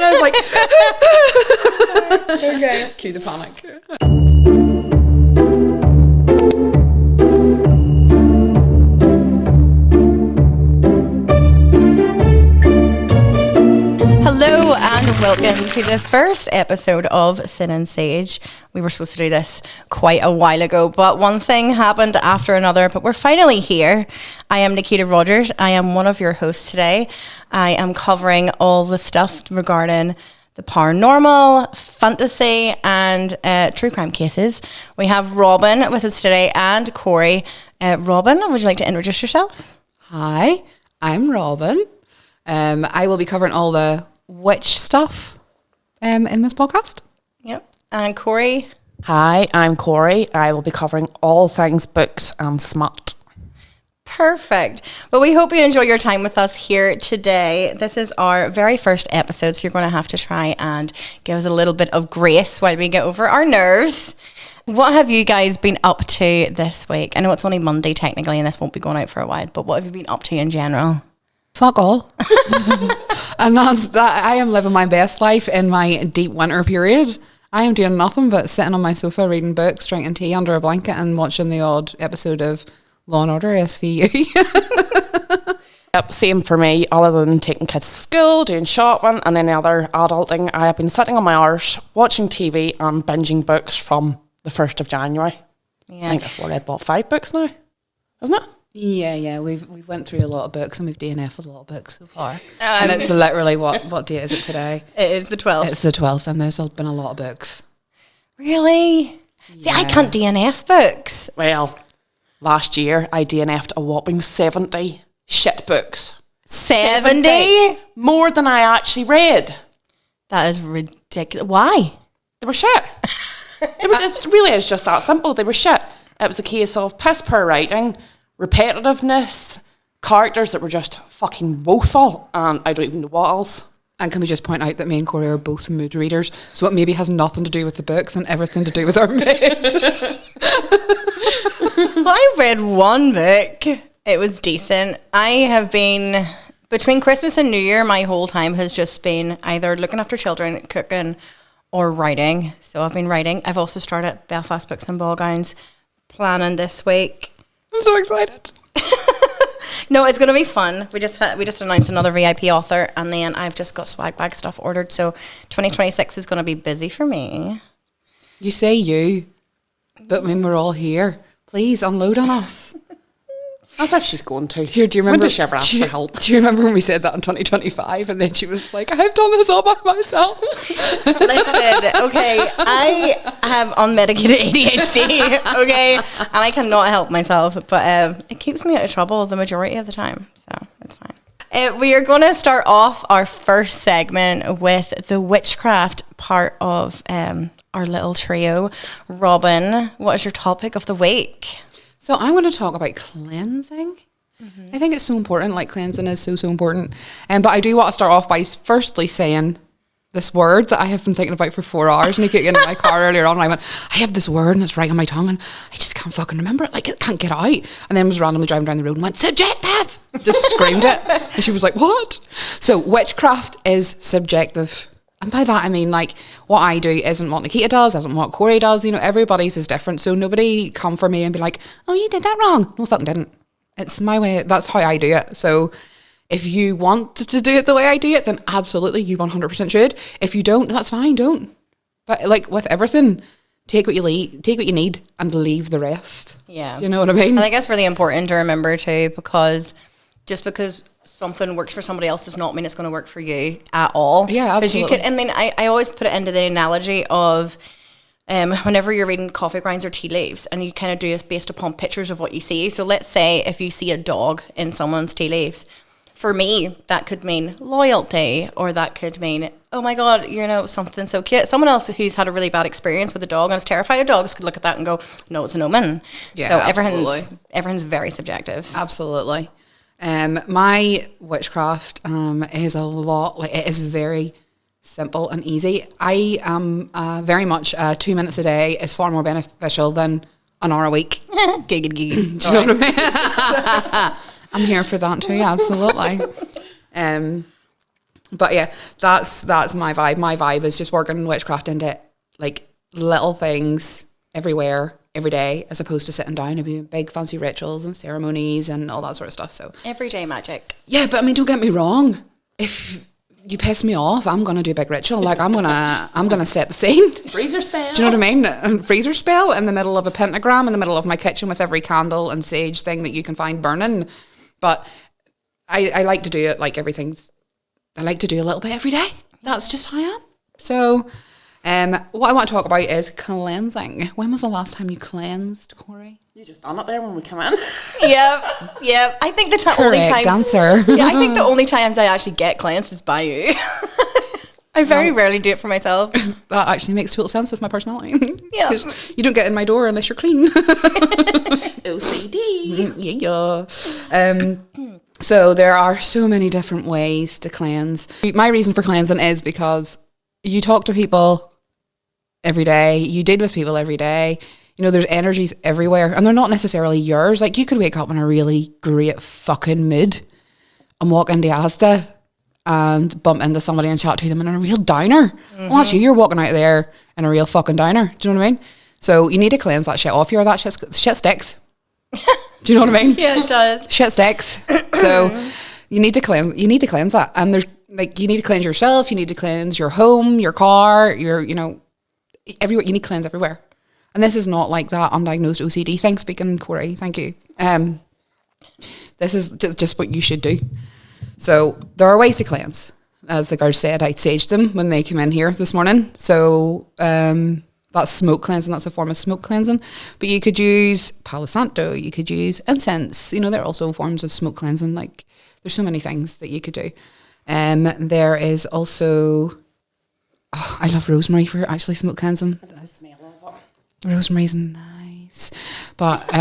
And I was like, okay, cue the panic. Hello and welcome to the first episode of Sin and Sage. We were supposed to do this quite a while ago, but one thing happened after another, but we're finally here. I am Nikita Rogers. I am one of your hosts today. I am covering all the stuff regarding the paranormal, fantasy, and true crime cases. We have Robyn with us today and Corri. Robyn, would you like to introduce yourself? Hi, I'm Robyn. I will be covering all the witch stuff in this podcast. Yep. And Corri? Hi, I'm Corri. I will be covering all things books and smut. Perfect. Well, we hope you enjoy your time with us here today. This is our very first episode, so you're going to have to try and give us a little bit of grace while we get over our nerves. What have you guys been up to this week? I know it's only Monday technically and this won't be going out for a while, but what have you been up to in general? Fuck all. And that's that. I am living my best life in my deep winter period. I am doing nothing but sitting on my sofa reading books, drinking tea under a blanket and watching the odd episode of Law and Order SVU. Yep, same for me, other than taking kids to school, doing shopping, and any other adulting. I have been sitting on my arse, watching TV and binging books from the 1st of January. Yeah. I think I've already bought 5 books now, isn't it? Yeah, we've went through a lot of books and we've DNF'd a lot of books so far. And it's literally, what date is it today? It is the 12th. It's the 12th and there's been a lot of books. Really? Yeah. See, I can't DNF books. Well, last year I DNF'd a whopping 70 shit books. 70? More than I actually read. That is ridiculous. Why? They were shit. It really is just that simple. They were shit. It was a case of piss poor writing, repetitiveness, characters that were just fucking woeful, and I don't even know what else. And can we just point out that me and Corey are both mood readers, so it maybe has nothing to do with the books and everything to do with our mood. Well, I read one book. It was decent. I have been, between Christmas and New Year, my whole time has just been either looking after children, cooking, or writing. So I've been writing. I've also started Belfast Books and Ball Gowns, planning this week. I'm so excited. No, it's going to be fun. We just announced another VIP author, and then I've just got swag bag stuff ordered. So 2026 is going to be busy for me. You say you, but when we're all here, please unload on us. As if she's going to. Here, do you remember? When does she ever ask for help? Do you remember when we said that in 2025 and then she was like, I've done this all by myself? Listen, okay, I have unmedicated ADHD, okay, and I cannot help myself, but it keeps me out of trouble the majority of the time, so it's fine. We are going to start off our first segment with the witchcraft part of our little trio. Robyn, what is your topic of the week? So I want to talk about cleansing. Mm-hmm. I think it's so important, like cleansing is so important. But I do want to start off by firstly saying this word that I have been thinking about for 4 hours. And I get into my car earlier on and I went, I have this word and it's right on my tongue and I just can't fucking remember it. Like it can't get out. And then I was randomly driving down the road and went, subjective! Just screamed it. And she was like, what? So witchcraft is subjective. And by that, I mean, like, what I do isn't what Nikita does, isn't what Corri does. You know, everybody's is different. So nobody come for me and be like, oh, you did that wrong. No, fucking didn't. It's my way. That's how I do it. So if you want to do it the way I do it, then absolutely, you 100% should. If you don't, that's fine, don't. But, like, with everything, take what you need and leave the rest. Yeah. Do you know what I mean? I think that's really important to remember, too, because just because something works for somebody else does not mean it's going to work for you at all. Yeah, absolutely. Because I always put it into the analogy of whenever you're reading coffee grinds or tea leaves and you kind of do it based upon pictures of what you see. So let's say if you see a dog in someone's tea leaves, for me, that could mean loyalty, or that could mean, oh my God, you know, something so cute. Someone else who's had a really bad experience with a dog and is terrified of dogs could look at that and go, no, it's an omen. Yeah, so absolutely. everything's very subjective. Absolutely. My witchcraft is a lot, like, it is very simple and easy. I am very much 2 minutes a day is far more beneficial than an hour a week. Giggity. Do you know what I mean? I'm here for that too, absolutely. But yeah, that's my vibe. My vibe is just working witchcraft into like little things everywhere, every day, as opposed to sitting down and doing big fancy rituals and ceremonies and all that sort of stuff. So everyday magic. Yeah, but I mean, don't get me wrong. If you piss me off, I'm gonna do a big ritual. Like I'm gonna set the scene. Freezer spell. Do you know what I mean? A freezer spell in the middle of a pentagram in the middle of my kitchen with every candle and sage thing that you can find burning. But I like to do it like everything's. I like to do a little bit every day. That's just how I am. So, what I want to talk about is cleansing. When was the last time you cleansed, Corri? You just done it there when we come in. Yep. I think the only times. Answer. Yeah, I think the only times I actually get cleansed is by you. I very rarely do it for myself. That actually makes total sense with my personality. Yeah. 'Cause you don't get in my door unless you're clean. OCD. Yeah. So there are so many different ways to cleanse. My reason for cleansing is because you talk to people every day, you deal with people every day. You know, there's energies everywhere and they're not necessarily yours. Like you could wake up in a really great fucking mood and walk into Asda and bump into somebody and chat to them in a real downer. Well, that's you. You're walking out there in a real fucking downer. Do you know what I mean? So you need to cleanse that shit off you or that shit sticks. Do you know what I mean? Yeah, it does. Shit sticks. So you need to cleanse that. And there's like, you need to cleanse yourself. You need to cleanse your home, your car, everywhere. You need to cleanse everywhere. And this is not like that undiagnosed OCD thing. Speaking, Corri, thank you. This is just what you should do. So there are ways to cleanse. As the girls said, I saged them when they came in here this morning. So that's smoke cleansing. That's a form of smoke cleansing. But you could use Palo Santo. You could use incense. You know, they're also forms of smoke cleansing. Like there's so many things that you could do. There is also, I love rosemary for actually smoke cleansing. The smell of it. Rosemary's nice. But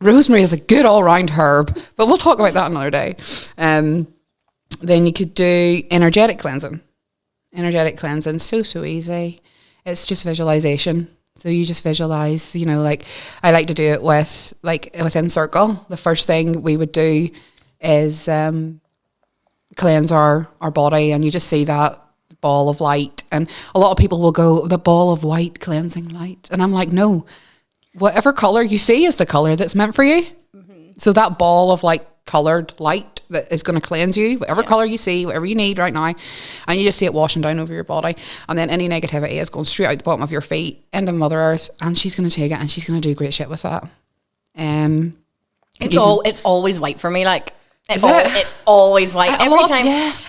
rosemary is a good all-round herb. But we'll talk about that another day. Then you could do energetic cleansing. Energetic cleansing, so easy. It's just visualization. So you just visualize, like I like to do it within circle. The first thing we would do is cleanse our body, and you just see that ball of light. And a lot of people will go, the ball of white cleansing light. And I'm like, no, whatever color you see is the color that's meant for you. Mm-hmm. So that ball of colored light that is going to cleanse you, whatever color you see, whatever you need right now, and you just see it washing down over your body, and then any negativity is going straight out the bottom of your feet into Mother Earth, and she's going to take it and she's going to do great shit with that. It's always white for me. It's always white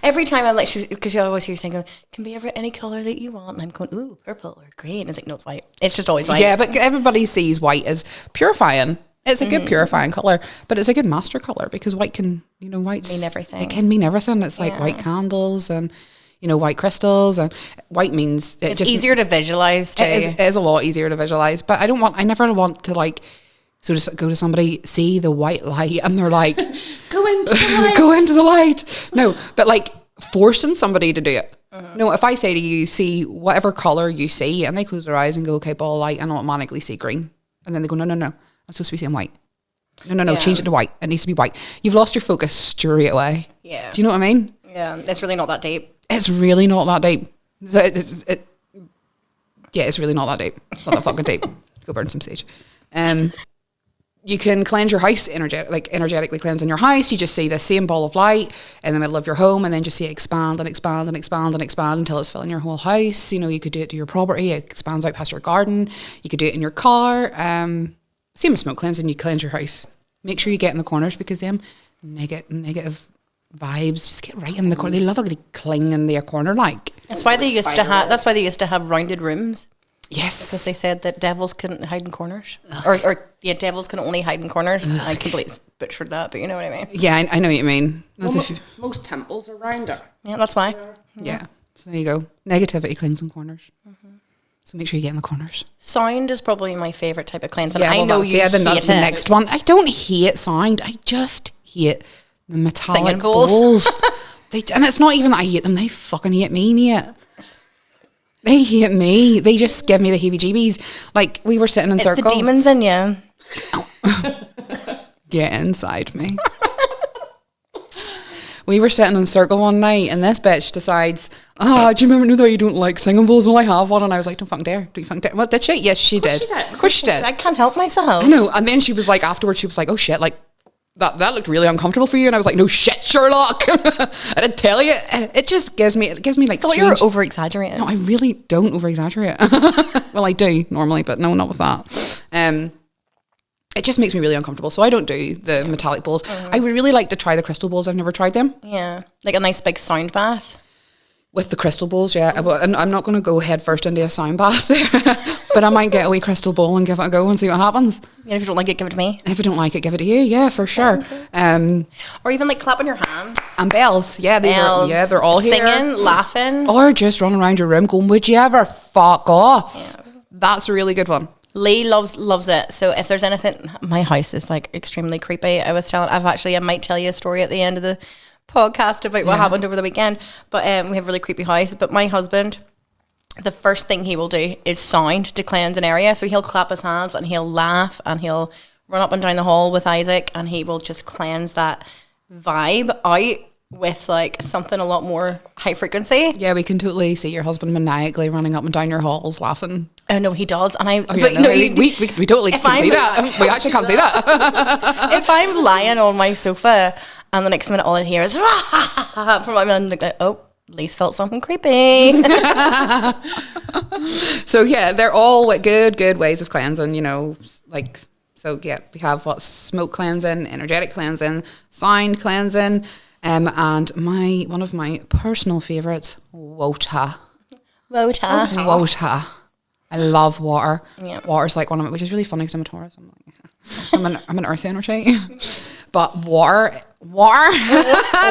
every time I'm like, because you always hear saying, can be any color that you want, and I'm going, ooh, purple or green. It's like, no, it's white. It's just always white. Yeah, but everybody sees white as purifying. It's a good purifying colour, but it's a good master colour because white can, white's mean everything. It can mean everything. It's like white candles and, white crystals, and white means it's just easier to visualize too. It is a lot easier to visualize, but I never want to just go to somebody, see the white light, and they're like, go into the light. Go into the light. No, but forcing somebody to do it. No, if I say to you, see whatever colour you see, and they close their eyes and go, okay, ball of light, and automatically see green. And then they go, no, I'm supposed to be seeing white. No, change it to white. It needs to be white. You've lost your focus straight away. Yeah. Do you know what I mean? Yeah, it's really not that deep. It's really not that deep. It's really not that deep. It's not that fucking deep. Go burn some sage. You can cleanse your house, energetically cleansing your house. You just see the same ball of light in the middle of your home, and then just see it expand and expand and expand and expand until it's filling your whole house. You could do it to your property. It expands out past your garden. You could do it in your car. Same as smoke cleansing, you cleanse your house. Make sure you get in the corners, because them negative vibes just get right in the corner. They love a cling in their corner, That's why they used to have. That's why they used to have rounded rooms. Yes, because they said that devils couldn't hide in corners, devils can only hide in corners. Ugh. I completely butchered that, but you know what I mean. Yeah, I know what you mean. Most temples are rounded. Yeah, that's why. Yeah. So there you go. Negativity clings in corners. Mm-hmm. So make sure you get in the corners. Sound is probably my favourite type of cleansing. Yeah, I know you hate then that's the next one. I don't hate sound. I just hate the metallic singing bowls. And it's not even that I hate them. They fucking hate me, mate. They hate me. They just give me the heebie-jeebies. We were sitting in circle. It's the demons in you. Get inside me. we were sitting in a circle one night, and this bitch decides, do you remember the way you don't like singing bowls? Well, I have one. And I was like, don't fucking dare. Don't you fucking dare. What, did she? Yes, she did. Of course she did. I can't help myself. I know. And then she was like, afterwards, she was like, oh shit, like, that looked really uncomfortable for you. And I was like, no shit, Sherlock. I didn't tell you. It just gives me like I thought you were strange. over-exaggerating. No, I really don't over-exaggerate. Well, I do normally, but no, not with that. It just makes me really uncomfortable. So I don't do the metallic bowls. I would really like to try the crystal bowls. I've never tried them. Yeah. Like a nice big sound bath. With the crystal bowls, yeah. But I'm not going to go head first into a sound bath there. But I might get a wee crystal bowl and give it a go and see what happens. Yeah, if you don't like it, give it to me. If I don't like it, give it to you. Yeah, for sure. Or even like clapping your hands. And bells. Yeah, they're all here. Singing, laughing. Or just running around your room going, would you ever fuck off? Yeah. That's a really good one. Lee loves it. So if there's anything, my house is like extremely creepy. I might tell you a story at the end of the podcast about what happened over the weekend. But we have a really creepy house. But my husband, the first thing he will do is sound to cleanse an area. So he'll clap his hands and he'll laugh and he'll run up and down the hall with Isaac and he will just cleanse that vibe out with like something a lot more high frequency. Yeah, we can totally see your husband maniacally running up and down your halls laughing. Oh no, he does, and I. Oh, yeah, no, we totally can see that. We actually can't see that. If I'm lying on my sofa and the next minute all I hear is from my man, like, oh, Lee's felt something creepy. So yeah, they're all good ways of cleansing. You know, like so. Yeah, we have smoke cleansing, energetic cleansing, sound cleansing, and one of my personal favorites, water. Water. I love water. Yeah. Water's like one of my, which is really funny because I'm a Taurus. I'm an earth energy. But water. That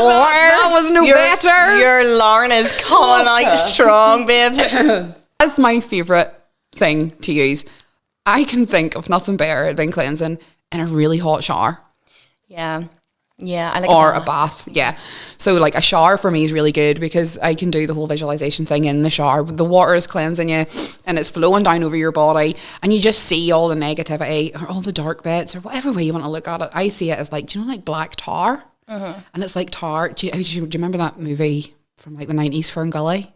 was no better. Your Lauren is coming out strong, babe. That's my favourite thing to use. I can think of nothing better than cleansing in a really hot shower. Yeah. Yeah, I like a bath. Yeah. So like a shower for me is really good because I can do the whole visualization thing in the shower. The water is cleansing you and it's flowing down over your body and you just see all the negativity or all the dark bits or whatever way you want to look at it. I see it as like, do you know, like black tar? And it's like tar. Do you remember that movie from like the 90s, Fern Gully?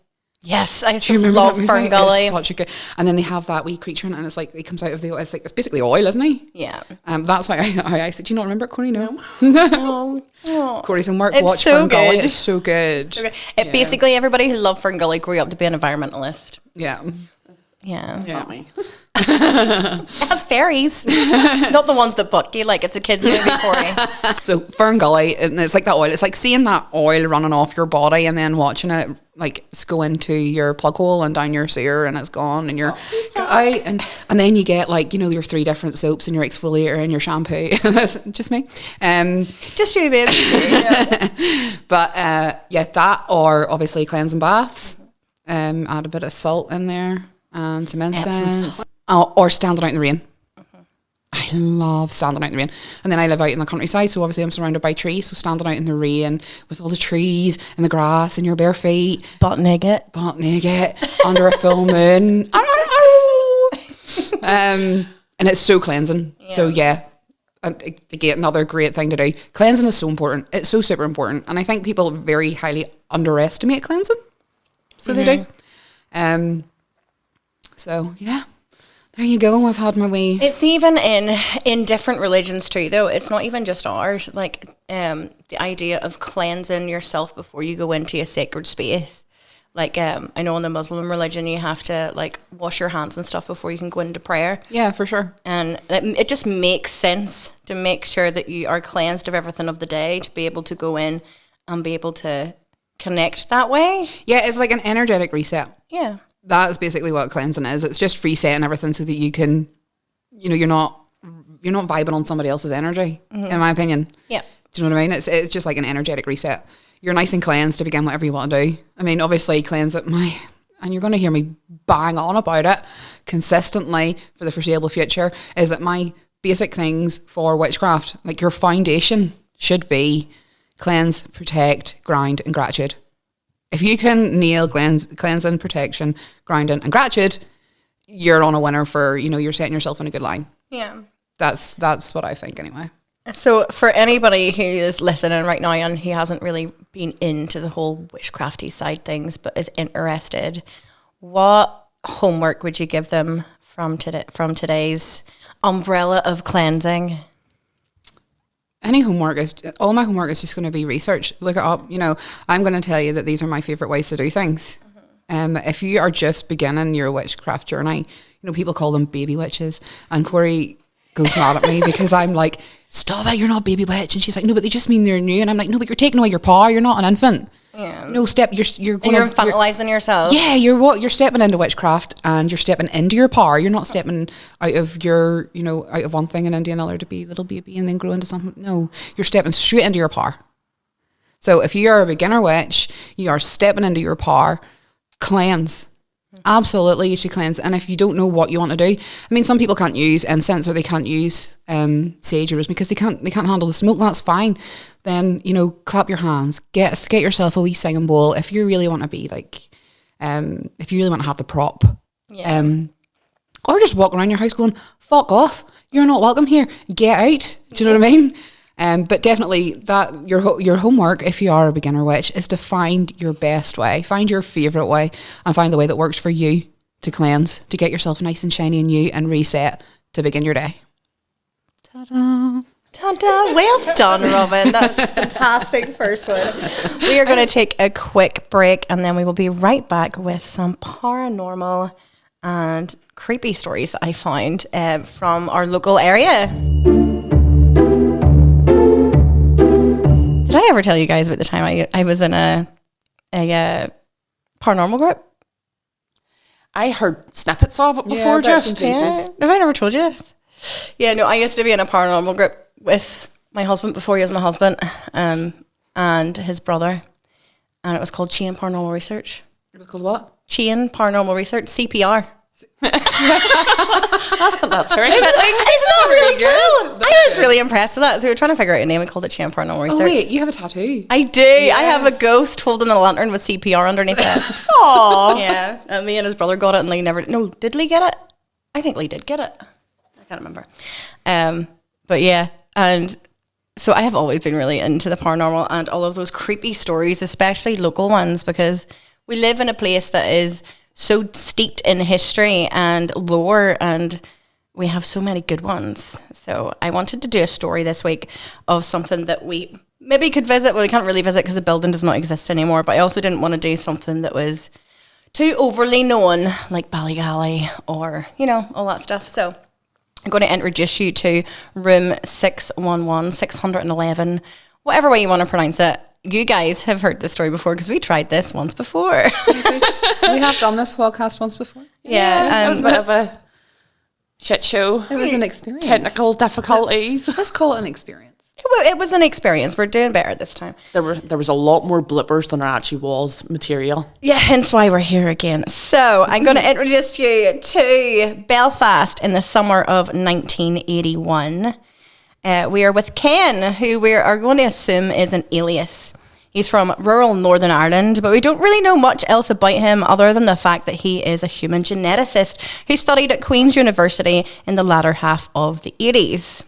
Yes, I used to love Fern Gully. It's such a good, and then they have that wee creature in it and it's like, it comes out of the, it's basically oil, isn't he? Yeah. That's how I said, do you not remember it, Corri? No. Corri's homework, it's watch so Fern good. Gully. It's so good. Basically, everybody who loved Fern Gully grew up to be an environmentalist. Yeah. Yeah. It has fairies. Not the ones that butt you, like it's a kid's movie, Corri. So Fern Gully, and it's like that oil. It's like seeing that oil running off your body and then watching it like go into your plug hole and down your sewer and it's gone and you're out and then you get like, you know, your 3 different soaps and your exfoliator and your shampoo. Just me. Just you, babe. But yeah, that or obviously cleansing baths. Add a bit of salt in there. And some incense. Or standing out in the rain. I love standing out in the rain. And then I live out in the countryside, so obviously I'm surrounded by trees. So standing out in the rain with all the trees and the grass and your bare feet. Butt naked. Under a full moon. And it's so cleansing. Yeah. So yeah. Again, another great thing to do. Cleansing is so important. It's so super important. And I think people very highly underestimate cleansing. So they do. So yeah, there you go. I've had my way. It's even in different religions too, though. It's not even just ours. Like the idea of cleansing yourself before you go into a sacred space. Like I know in the Muslim religion you have to like wash your hands and stuff before you can go into prayer. Yeah, for sure. And it just makes sense to make sure that you are cleansed of everything of the day to be able to go in and be able to connect that way. Yeah, it's like an energetic reset. Yeah. That's basically what cleansing is. It's just resetting everything so that you can, you know, you're not vibing on somebody else's energy, in my opinion. Yeah. Do you know what I mean? It's just like an energetic reset. You're nice and cleansed to begin whatever you want to do. I mean, obviously cleanse it and you're going to hear me bang on about it consistently for the foreseeable future, is that my basic things for witchcraft, like your foundation should be cleanse, protect, ground and gratitude. If you can nail cleansing, protection, grounding and gratitude, you're on a winner for, you know, you're setting yourself in a good line. Yeah. That's what I think anyway. So for anybody who is listening right now and who hasn't really been into the whole witchcrafty side things but is interested, what homework would you give them from today's umbrella of cleansing? All my homework is just going to be research. Look it up. You know, I'm going to tell you that these are my favorite ways to do things. If you are just beginning your witchcraft journey, you know, people call them baby witches, and Corri goes mad at me because I'm like, stop it, you're not a baby witch. And she's like, no, but they just mean they're new. And I'm like, no, but you're taking away your power. You're not an infant. Yeah. No step. You're going. You're infantilizing yourself. Yeah, you're stepping into witchcraft, and you're stepping into your power. You're not stepping out of your, you know, out of one thing and into another to be a little baby and then grow into something. No, you're stepping straight into your power. So if you are a beginner witch, you are stepping into your power. Cleanse. Absolutely, you should cleanse. And if you don't know what you want to do, I mean, some people can't use incense or they can't use sage or rosemary because they can't handle the smoke. That's fine. Then, you know, clap your hands, get yourself a wee singing bowl if you really want to be like, if you really want to have the prop. Yeah. Or just walk around your house going, fuck off, you're not welcome here, get out. Do you know what I mean? But definitely that your homework, if you are a beginner witch, is to find your best way, find your favourite way, and find the way that works for you to cleanse, to get yourself nice and shiny and new and reset to begin your day. Ta-da. Ta-da. Well done, Robyn. That's a fantastic first one. We are going to take a quick break and then we will be right back with some paranormal and creepy stories that I found from our local area. Did I ever tell you guys about the time I was in a paranormal group? I heard snippets of it before. Have I never told you this? Yeah, no, I used to be in a paranormal group with my husband before he was my husband, and his brother, and it was called Chain Paranormal Research. It was called what? Chain Paranormal Research, CPR. That's very Isn't that really cool? I was really impressed with that. So we were trying to figure out a name. We called it Chain Paranormal Research. Oh wait, you have a tattoo. I do. Yes. I have a ghost holding a lantern with CPR underneath it. Aww. Yeah. And me and his brother got it, and Lee never. No, did Lee get it? I think Lee did get it. I can't remember. But yeah, and so I have always been really into the paranormal and all of those creepy stories, especially local ones, because we live in a place that is so steeped in history and lore, and we have so many good ones. So I wanted to do a story this week of something that we maybe could visit. Well, we can't really visit because the building does not exist anymore, but I also didn't want to do something that was too overly known, like Ballygally or, you know, all that stuff. So I'm going to introduce you to room 611, 611, whatever way you want to pronounce it. You guys have heard this story before because we tried this once before. We have done this podcast once before. Yeah. It was a bit of a shit show. It was an experience. Technical difficulties. Let's call it an experience. It was an experience. We're doing better this time. There was a lot more blippers than there actually was material. Yeah, hence why we're here again. So I'm going to introduce you to Belfast in the summer of 1981. We are with Ken, who we are going to assume is an alias. He's from rural Northern Ireland, but we don't really know much else about him other than the fact that he is a human geneticist who studied at Queen's University in the latter half of the 80s.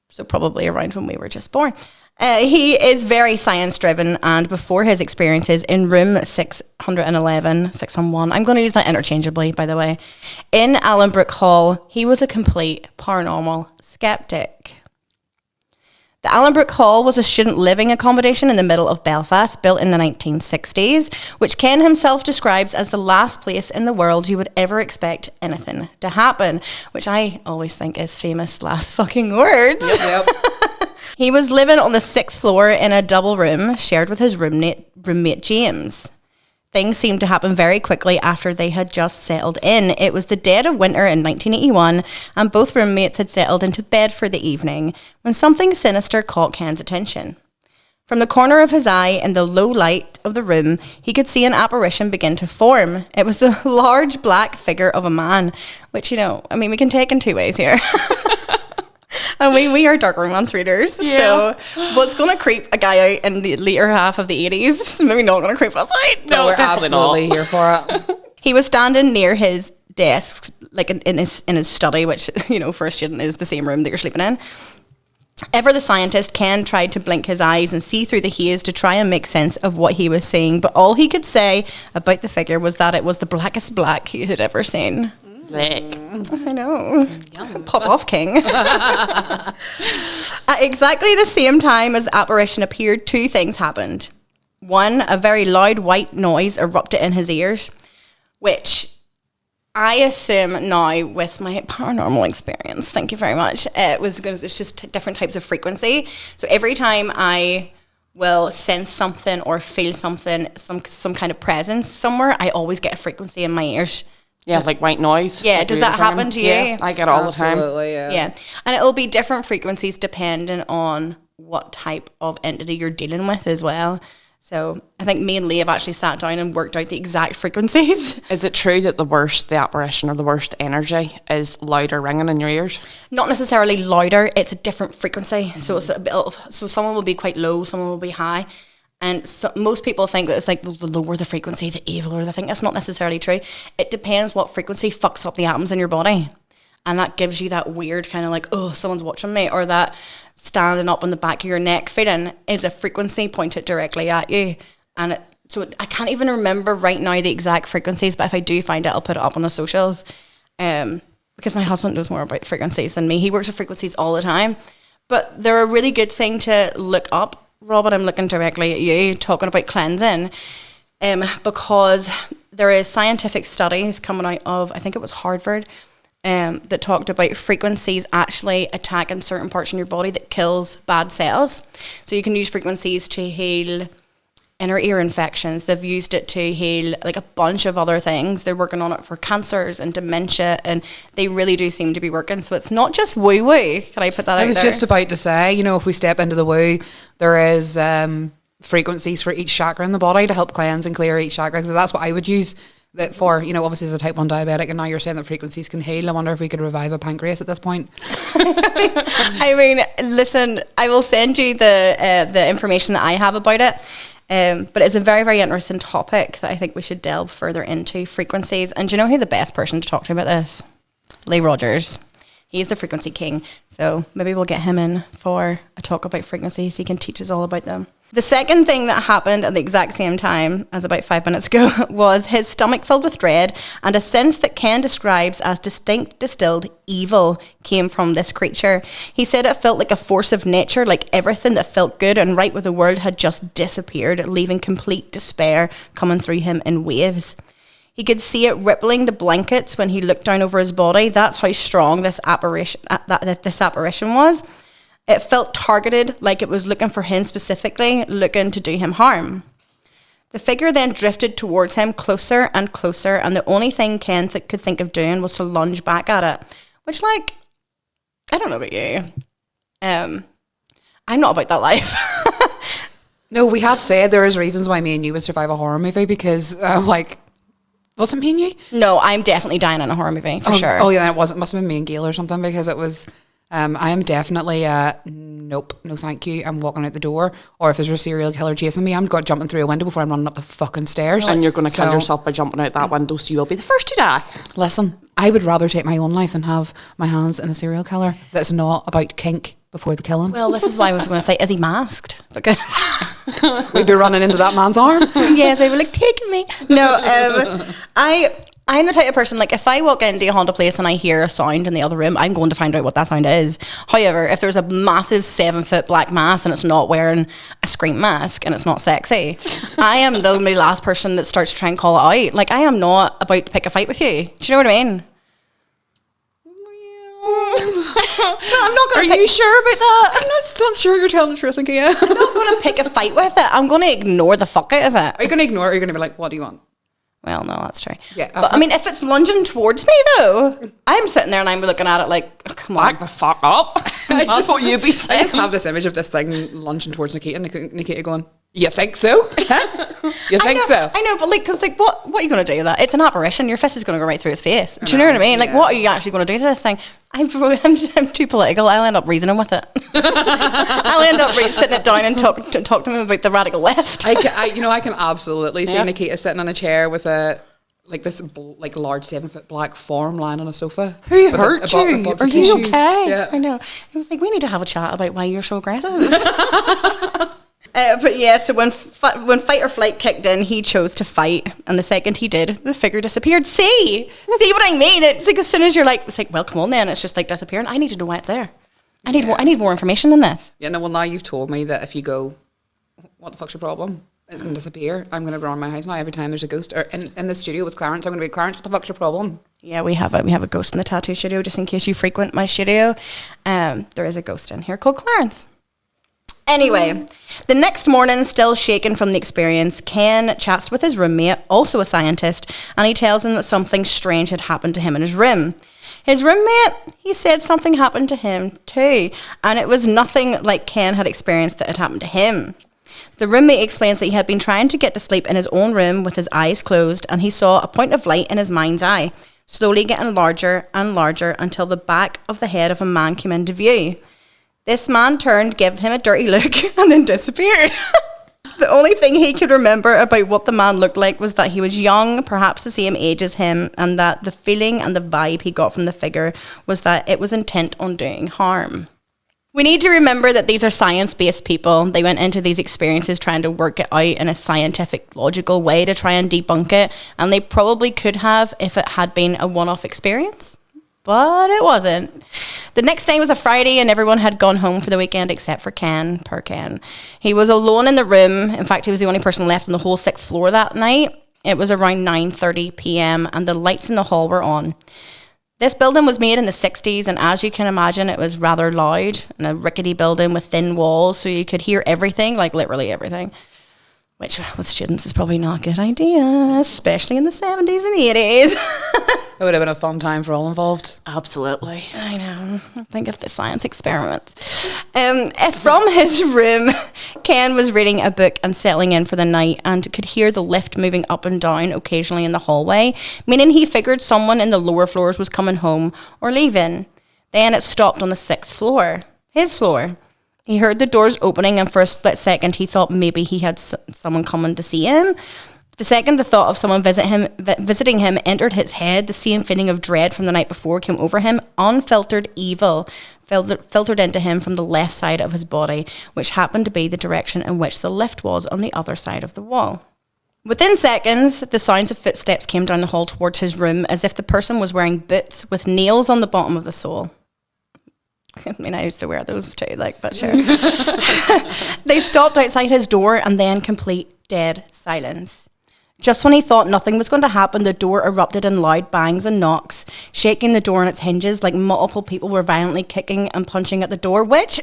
So probably around when we were just born. He is very science-driven, and before his experiences in room 611, 611, I'm going to use that interchangeably, by the way, in Allenbrook Hall, he was a complete paranormal skeptic. The Allenbrook Hall was a student living accommodation in the middle of Belfast, built in the 1960s, which Ken himself describes as the last place in the world you would ever expect anything to happen, which I always think is famous last fucking words. Yep. He was living on the 6th floor in a double room shared with his roommate James. Things seemed to happen very quickly after they had just settled in. It was the dead of winter in 1981, and both roommates had settled into bed for the evening when something sinister caught Ken's attention. From the corner of his eye in the low light of the room, he could see an apparition begin to form. It was the large black figure of a man, which, you know, I mean, we can take in two ways here. And we are dark romance readers, yeah. So what's going to creep a guy out in the later half of the 80s is maybe not going to creep us out. No, we're definitely absolutely not. here for it. He was standing near his desk, like in his study, which, you know, for a student is the same room that you're sleeping in. Ever the scientist, Ken tried to blink his eyes and see through the haze to try and make sense of what he was seeing, but all he could say about the figure was that it was the blackest black he had ever seen. Black. I know. Pop off, King. At exactly the same time as the apparition appeared, two things happened. One, a very loud white noise erupted in his ears, which I assume now with my paranormal experience, thank you very much, it's just different types of frequency. So every time I will sense something or feel something, some kind of presence somewhere, I always get a frequency in my ears. Yeah, like white noise. Yeah, does that happen to you? Yeah, I get it all the time. Absolutely, yeah. Yeah, and it'll be different frequencies depending on what type of entity you're dealing with as well. So I think me and Lee have actually sat down and worked out the exact frequencies. Is it true that the apparition or the worst energy is louder ringing in your ears? Not necessarily louder, it's a different frequency. So it's a bit so someone will be quite low, someone will be high. And so most people think that it's like the lower the frequency, the eviler the thing. That's not necessarily true. It depends what frequency fucks up the atoms in your body. And that gives you that weird kind of like, oh, someone's watching me, or that standing up on the back of your neck feeling is a frequency pointed directly at you. And I can't even remember right now the exact frequencies, but if I do find it, I'll put it up on the socials. Because my husband knows more about frequencies than me. He works with frequencies all the time. But they're a really good thing to look up. Robyn, I'm looking directly at you, talking about cleansing, because there is scientific studies coming out of, I think it was Harvard, that talked about frequencies actually attacking certain parts in your body that kills bad cells. So you can use frequencies to heal inner ear infections. They've used it to heal like a bunch of other things. They're working on it for cancers and dementia, and they really do seem to be working. So it's not just woo-woo. Can I put that out there? I was just about to say, if we step into the woo, there is frequencies for each chakra in the body to help cleanse and clear each chakra. So that's what I would use that for, obviously as a type 1 diabetic, and now you're saying that frequencies can heal. I wonder if we could revive a pancreas at this point. I mean, listen, I will send you the information that I have about it. But it's a very, very interesting topic that I think we should delve further into, frequencies. And do you know who the best person to talk to about this? Lee Rogers. He's the frequency king. So maybe we'll get him in for a talk about frequencies. He can teach us all about them. The second thing that happened at the exact same time as about 5 minutes ago was his stomach filled with dread, and a sense that Ken describes as distinct distilled evil came from this creature. He said it felt like a force of nature, like everything that felt good and right with the world had just disappeared, leaving complete despair coming through him in waves. He could see it rippling the blankets when he looked down over his body. That's how strong this apparition was. It felt targeted, like it was looking for him specifically, looking to do him harm. The figure then drifted towards him closer and closer, and the only thing Ken could think of doing was to lunge back at it. Which, I don't know about you. I'm not about that life. No, we have said there is reasons why me and you would survive a horror movie because, wasn't me and you? No, I'm definitely dying in a horror movie, for sure. Oh, yeah, it wasn't. Must have been me and Gail or something, because it was... I am definitely nope, no thank you. I'm walking out the door, or if there's a serial killer chasing me, I'm jumping through a window before I'm running up the fucking stairs. And you're going to kill yourself by jumping out that window, so you'll be the first to die. Listen, I would rather take my own life than have my hands in a serial killer that's not about kink before the killing. Well, this is why I was going to say, is he masked? Because we'd be running into that man's arms. Yes, they were like, take me. No, I'm the type of person, if I walk into a haunted place and I hear a sound in the other room, I'm going to find out what that sound is. However, if there's a massive 7-foot black mass and it's not wearing a scream mask and it's not sexy, I am the only last person that starts to try and call it out. I am not about to pick a fight with you. Do you know what I mean? I'm not going to. Are you sure about that? I'm not sure you're telling the truth, Nikita. I'm not going to pick a fight with it. I'm going to ignore the fuck out of it. Are you going to ignore it, or are you going to be like, what do you want? Well, no, that's true. Yeah, but I mean, if it's lunging towards me, though, I'm sitting there and I'm looking at it like, oh, come on. Back the fuck up. That's what you'd be saying. I just have this image of this thing lunging towards Nikita, and Nikita going, you think so? Huh? You think so? I know, but what are you going to do with that? It's an apparition. Your fist is going to go right through his face. Do you know what I mean? Yeah. What are you actually going to do to this thing? I'm too political. I'll end up reasoning with it. I'll end up sitting it down and talk to him about the radical left. I can absolutely see Nikita sitting on a chair with a like this like large 7-foot black form lying on a sofa. Who with hurt you? box Are of you tissues. okay? Yeah. I know. He was like, we need to have a chat about why you're so aggressive. But yeah, so when fight or flight kicked in, he chose to fight, and the second he did, the figure disappeared. See what I mean? It's like as soon as you're like, it's like, well, come on, then it's just like disappearing. I need to know why it's there. I need more information than this. Yeah, no, well, now you've told me that if you go, what the fuck's your problem? It's going to disappear. I'm going to run my house now every time there's a ghost. Or in the studio with Clarence, I'm going to be, Clarence, what the fuck's your problem? Yeah, we have a ghost in the tattoo studio, just in case you frequent my studio. There is a ghost in here called Clarence. Anyway, the next morning, still shaken from the experience, Ken chats with his roommate, also a scientist, and he tells him that something strange had happened to him in his room. His roommate, he said something happened to him too, and it was nothing like Ken had experienced that had happened to him. The roommate explains that he had been trying to get to sleep in his own room with his eyes closed, and he saw a point of light in his mind's eye, slowly getting larger and larger until the back of the head of a man came into view. This man turned, gave him a dirty look, and then disappeared. The only thing he could remember about what the man looked like was that he was young, perhaps the same age as him, and that the feeling and the vibe he got from the figure was that it was intent on doing harm. We need to remember that these are science-based people. They went into these experiences trying to work it out in a scientific, logical way to try and debunk it, and they probably could have if it had been a one-off experience. But it wasn't. The next day was a Friday and everyone had gone home for the weekend except for Ken, per Ken. He was alone in the room. In fact, he was the only person left on the whole 6th floor that night. It was around 9:30 p.m. and the lights in the hall were on. This building was made in the 60s, and as you can imagine, it was rather loud and a rickety building with thin walls, so you could hear everything, like literally everything. Which, with students, is probably not a good idea, especially in the 70s and 80s. It would have been a fun time for all involved. Absolutely. I know. Think of the science experiments. From his room, Ken was reading a book and settling in for the night and could hear the lift moving up and down occasionally in the hallway, meaning he figured someone in the lower floors was coming home or leaving. Then it stopped on the 6th floor, his floor. He heard the doors opening, and for a split second, he thought maybe he had someone coming to see him. The second the thought of someone visiting him entered his head, the same feeling of dread from the night before came over him. Unfiltered evil filtered into him from the left side of his body, which happened to be the direction in which the lift was on the other side of the wall. Within seconds, the sounds of footsteps came down the hall towards his room, as if the person was wearing boots with nails on the bottom of the sole. I mean, I used to wear those too, but sure. They stopped outside his door, and then complete dead silence. Just when he thought nothing was going to happen, the door erupted in loud bangs and knocks, shaking the door on its hinges like multiple people were violently kicking and punching at the door, which,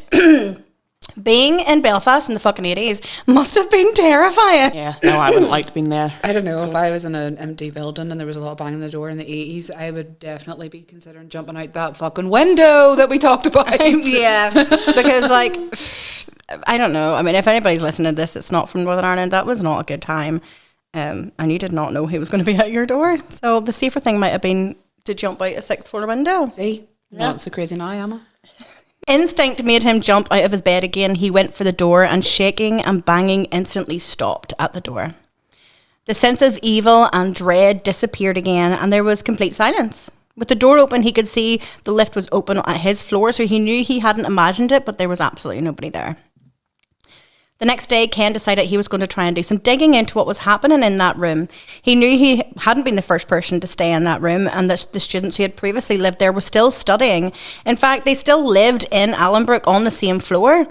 being in Belfast in the fucking 80s, must have been terrifying. Yeah, no, I wouldn't like to be there. I don't know, if I was in an empty building and there was a lot of banging the door in the 80s, I would definitely be considering jumping out that fucking window that we talked about. Yeah, because I don't know. I mean, if anybody's listening to this, it's not from Northern Ireland. That was not a good time. And you did not know who was going to be at your door. So the safer thing might have been to jump out a 6th floor window. See? Yeah. Not so crazy now, Emma. Instinct made him jump out of his bed again. He went for the door, and shaking and banging instantly stopped at the door. The sense of evil and dread disappeared again, and there was complete silence. With the door open, he could see the lift was open at his floor, so he knew he hadn't imagined it, but there was absolutely nobody there. The next day, Ken decided he was going to try and do some digging into what was happening in that room. He knew he hadn't been the first person to stay in that room, and that the students who had previously lived there were still studying. In fact, they still lived in Allenbrook on the same floor.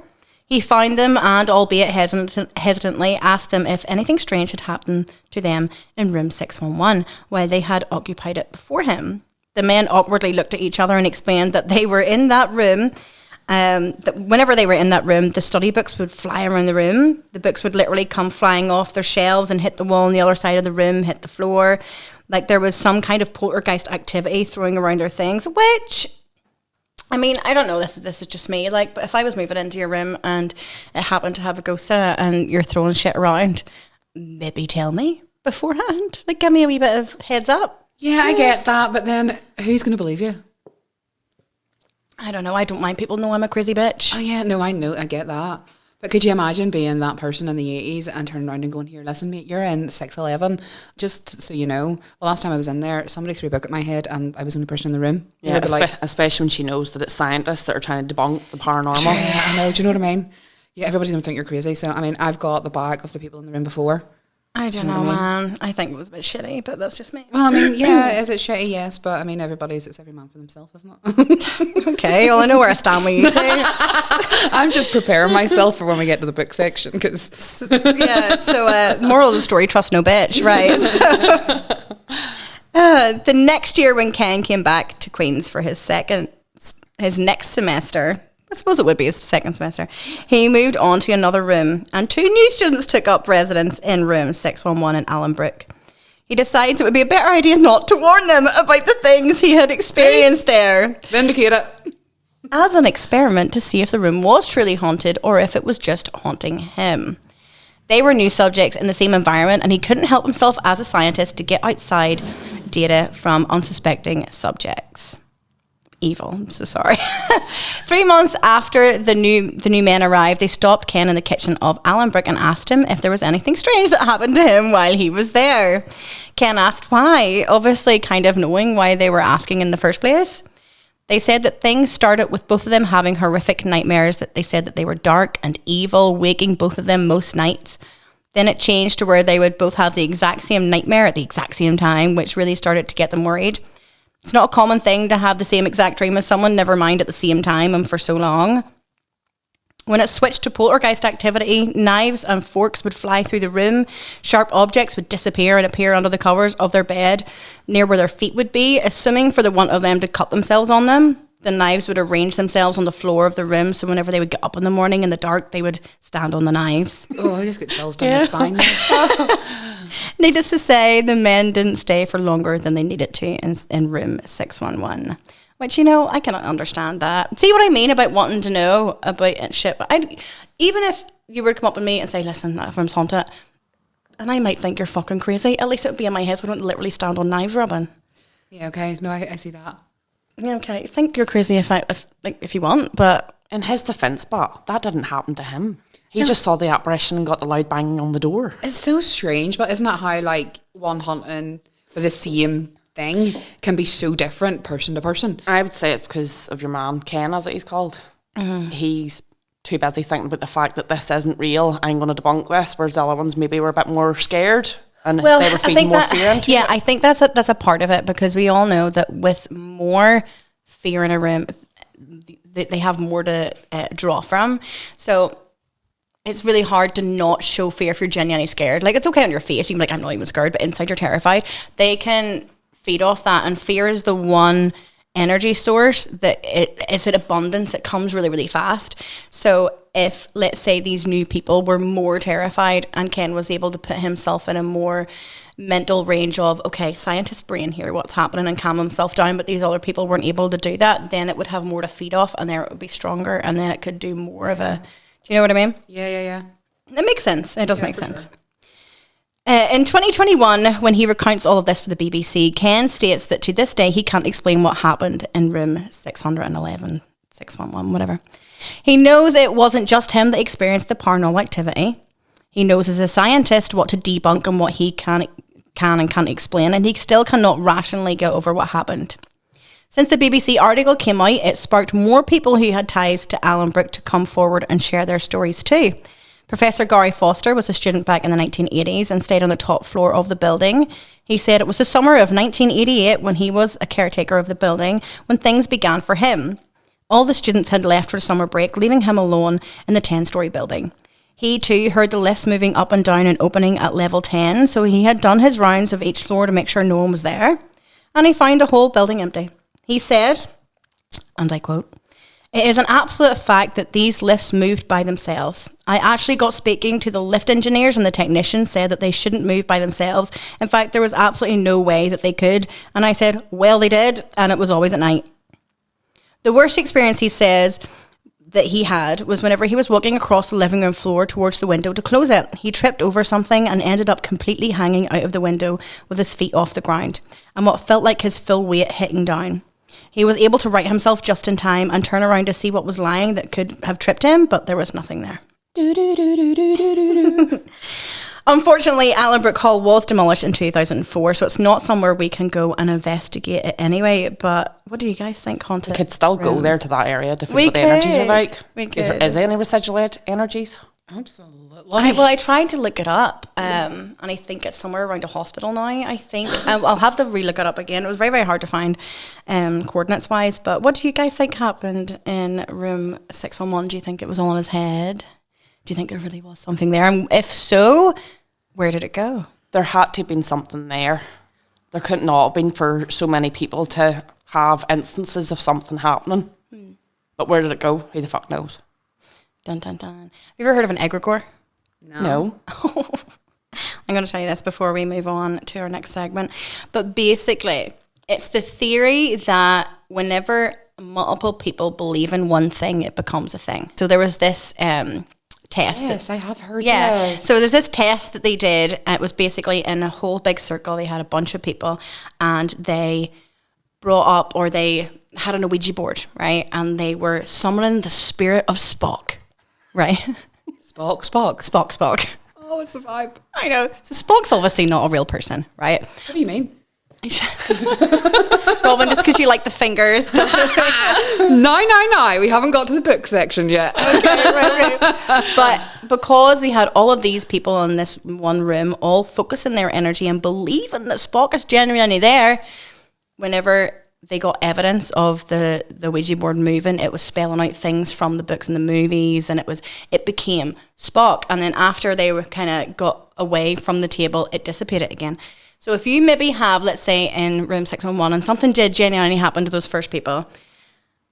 He found them and, albeit hesitantly, asked them if anything strange had happened to them in room 611 while they had occupied it before him. The men awkwardly looked at each other and explained that they were in that room. That whenever they were in that room, the study books would fly around the room. The books would literally come flying off their shelves and hit the wall on the other side of the room, hit the floor. Like there was some kind of poltergeist activity throwing around their things, which, I mean, I don't know, this is just me. But if I was moving into your room and it happened to have a ghost in it and you're throwing shit around, maybe tell me beforehand. Give me a wee bit of heads up. Yeah, I get that, but then who's going to believe you? I don't know. I don't mind people know I'm a crazy bitch. Oh yeah, no, I know, I get that. But could you imagine being that person in the 80s and turning around and going, here, listen, mate, you're in 611. Just so you know, the last time I was in there, somebody threw a book at my head and I was the only person in the room. Yeah, especially when she knows that it's scientists that are trying to debunk the paranormal. Yeah, I know. Do you know what I mean? Yeah, everybody's going to think you're crazy. So, I mean, I've got the bag of the people in the room before. I don't know, man. I think it was a bit shitty, but that's just me. Well, I mean, yeah, is it shitty? Yes, but I mean, it's every man for themselves, isn't it? Okay, well, I know where I stand with you two. I'm just preparing myself for when we get to the book section, because... Yeah, so moral of the story, trust no bitch, right? So, the next year when Ken came back to Queen's for his next semester... I suppose it would be his second semester. He moved on to another room, and 2 new students took up residence in room 611 in Allenbrook. He decides it would be a better idea not to warn them about the things he had experienced there. Vindicate it. As an experiment to see if the room was truly haunted or if it was just haunting him. They were new subjects in the same environment, and he couldn't help himself as a scientist to get outside data from unsuspecting subjects. Evil. I'm so sorry. 3 months after the new men arrived, they stopped Ken in the kitchen of Allenbrook and asked him if there was anything strange that happened to him while he was there. Ken asked why, obviously kind of knowing why they were asking in the first place. They said that things started with both of them having horrific nightmares, that they said that they were dark and evil, waking both of them most nights. Then it changed to where they would both have the exact same nightmare at the exact same time, which really started to get them worried. It's not a common thing to have the same exact dream as someone, never mind at the same time and for so long. When it switched to poltergeist activity, knives and forks would fly through the room, sharp objects would disappear and appear under the covers of their bed near where their feet would be, assuming for the want of them to cut themselves on them. The knives would arrange themselves on the floor of the room, so whenever they would get up in the morning in the dark, they would stand on the knives. Oh, I just get chills down the spine. Needless to say, the men didn't stay for longer than they needed to in room 611. Which, you know, I cannot understand that. See what I mean about wanting to know about shit? But even if you were to come up with me and say, listen, that room's haunted, and I might think you're fucking crazy, at least it would be in my head so I don't literally stand on knives, Robyn. Yeah, okay. No, I see that. Yeah, okay. I think you're crazy if you want, but... In his defence, but that didn't happen to him. He just saw the apparition and got the loud banging on the door. It's so strange, but isn't that how, like, one hunting for the same thing can be so different person to person? I would say it's because of your man, Ken, as he's called. He's too busy thinking about the fact that this isn't real. I'm going to debunk this, whereas the other ones maybe were a bit more scared. And they were feeding more fear into it. Yeah, I think that's a part of it, because we all know that with more fear in a room, they have more to draw from. So it's really hard to not show fear if you're genuinely scared. Like, it's okay on your face, you can be like, I'm not even scared, but inside you're terrified. They can feed off that, and fear is the one energy source that it's an abundance. It comes really, really fast. So if, let's say, these new people were more terrified and Ken was able to put himself in a more mental range of, okay, scientist brain here, what's happening, and calm himself down, but these other people weren't able to do that, then it would have more to feed off, and there it would be stronger, and then it could do more of a, do you know what I mean? Yeah. It makes sense. It does make sense. Sure. In 2021, when he recounts all of this for the BBC, Ken states that to this day he can't explain what happened in room 611, 611, whatever. He knows it wasn't just him that experienced the paranormal activity. He knows as a scientist what to debunk and what he can and can't explain, and he still cannot rationally get over what happened. Since the BBC article came out, it sparked more people who had ties to Allenbrook to come forward and share their stories too. Professor Gary Foster was a student back in the 1980s and stayed on the top floor of the building. He said it was the summer of 1988, when he was a caretaker of the building, when things began for him. All the students had left for the summer break, leaving him alone in the 10-story building. He too heard the lifts moving up and down and opening at level 10, so he had done his rounds of each floor to make sure no one was there, and he found the whole building empty. He said, and I quote, "It is an absolute fact that these lifts moved by themselves. I actually got speaking to the lift engineers, and the technicians said that they shouldn't move by themselves. In fact, there was absolutely no way that they could. And I said, well, they did, and it was always at night." The worst experience, he says, that he had was whenever he was walking across the living room floor towards the window to close it. He tripped over something and ended up completely hanging out of the window with his feet off the ground, and what felt like his full weight hitting down. He was able to right himself just in time and turn around to see what was lying that could have tripped him, but there was nothing there. Unfortunately, Allenbrook Hall was demolished in 2004, so it's not somewhere we can go and investigate it anyway. But what do you guys think, Haunted? We could still go there to that area to feel We what the energies are could. like. We See if there could. is any residual energies. Absolutely. I tried to look it up, and I think it's somewhere around a hospital now. I think I'll have to relook it up again. It was very, very hard to find coordinates wise. But what do you guys think happened in room 611? Do you think it was all in his head? Do you think there really was something there? And if so, where did it go? There had to have been something there. There couldn't not have been for so many people to have instances of something happening. But where did it go? Who the fuck knows? Dun dun dun. Have you ever heard of an egregore? No. I'm going to tell you this before we move on to our next segment. But basically, it's the theory that whenever multiple people believe in one thing, it becomes a thing. So there was this test. Yes, I have heard this. So there's this test that they did. It was basically in a whole big circle. They had a bunch of people and they brought up, or they had an Ouija board, right? And they were summoning the spirit of Spock, right? Spock. Oh, it's a vibe. I know. So Spock's obviously not a real person, right? What do you mean? Robyn, just because you like the fingers. No. We haven't got to the book section yet. Right. But because we had all of these people in this one room all focusing their energy and believing that Spock is genuinely there, whenever they got evidence of the Ouija board moving, it was spelling out things from the books and the movies, and it became Spock. And then after they were kind of got away from the table, it dissipated again. So if you maybe have, let's say, in room 611, and something did genuinely happen to those first people,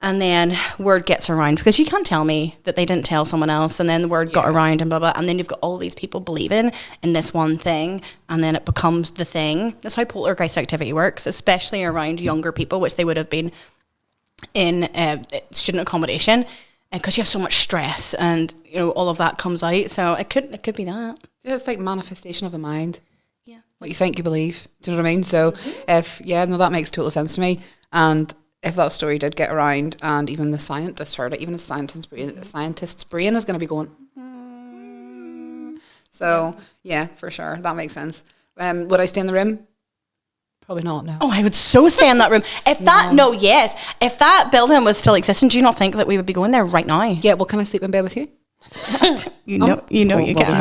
and then word gets around, because you can't tell me that they didn't tell someone else, and then the word got around and blah, blah, and then you've got all these people believing in this one thing, and then it becomes the thing. That's how poltergeist activity works, especially around younger people, which they would have been in student accommodation, because you have so much stress, and all of that comes out. So it could be that. Yeah, it's like manifestation of the mind. Yeah. What you think, you believe. Do you know what I mean? So that makes total sense to me. And if that story did get around, and even the scientist heard it, even a scientist's brain is going to be going. So yeah, for sure, that makes sense. Would I stay in the room? Probably not. No. Oh, I would so stay in that room. If that building was still existing, do you not think that we would be going there right now? Yeah. Well, can I sleep in bed with you? You can. Yeah.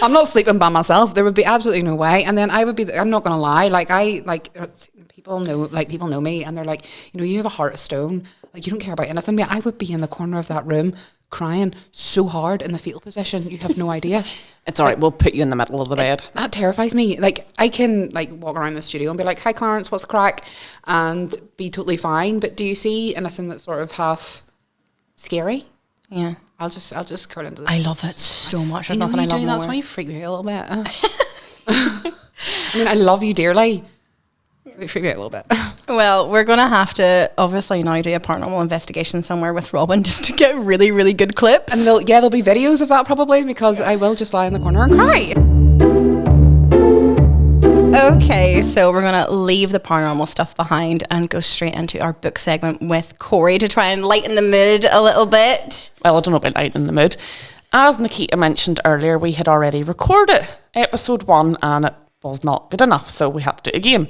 I'm not sleeping by myself. There would be absolutely no way. And then I would be. I'm not going to lie. People know me, and they're like, you have a heart of stone. Like, you don't care about anything. I would be in the corner of that room crying so hard in the fetal position. You have no idea. It's all right. We'll put you in the middle of the bed. That terrifies me. Like, I can walk around the studio and be like, "Hi, Clarence, what's the crack?" and be totally fine. But do you see anything that's sort of half scary? Yeah. I'll just curl into the I love it so much. There's I know nothing I you love do. more. That's why you freak me out a little bit. I mean, I love you dearly. You freak me out a little bit. Well, we're going to have to obviously now do a paranormal investigation somewhere with Robyn just to get really, really good clips. And there'll be videos of that probably, because I will just lie in the corner and cry. Okay, so we're going to leave the paranormal stuff behind and go straight into our book segment with Corri to try and lighten the mood a little bit. Well, I don't know about lighting the mood. As Nikita mentioned earlier, we had already recorded episode 1 and it was not good enough, so we had to do it again.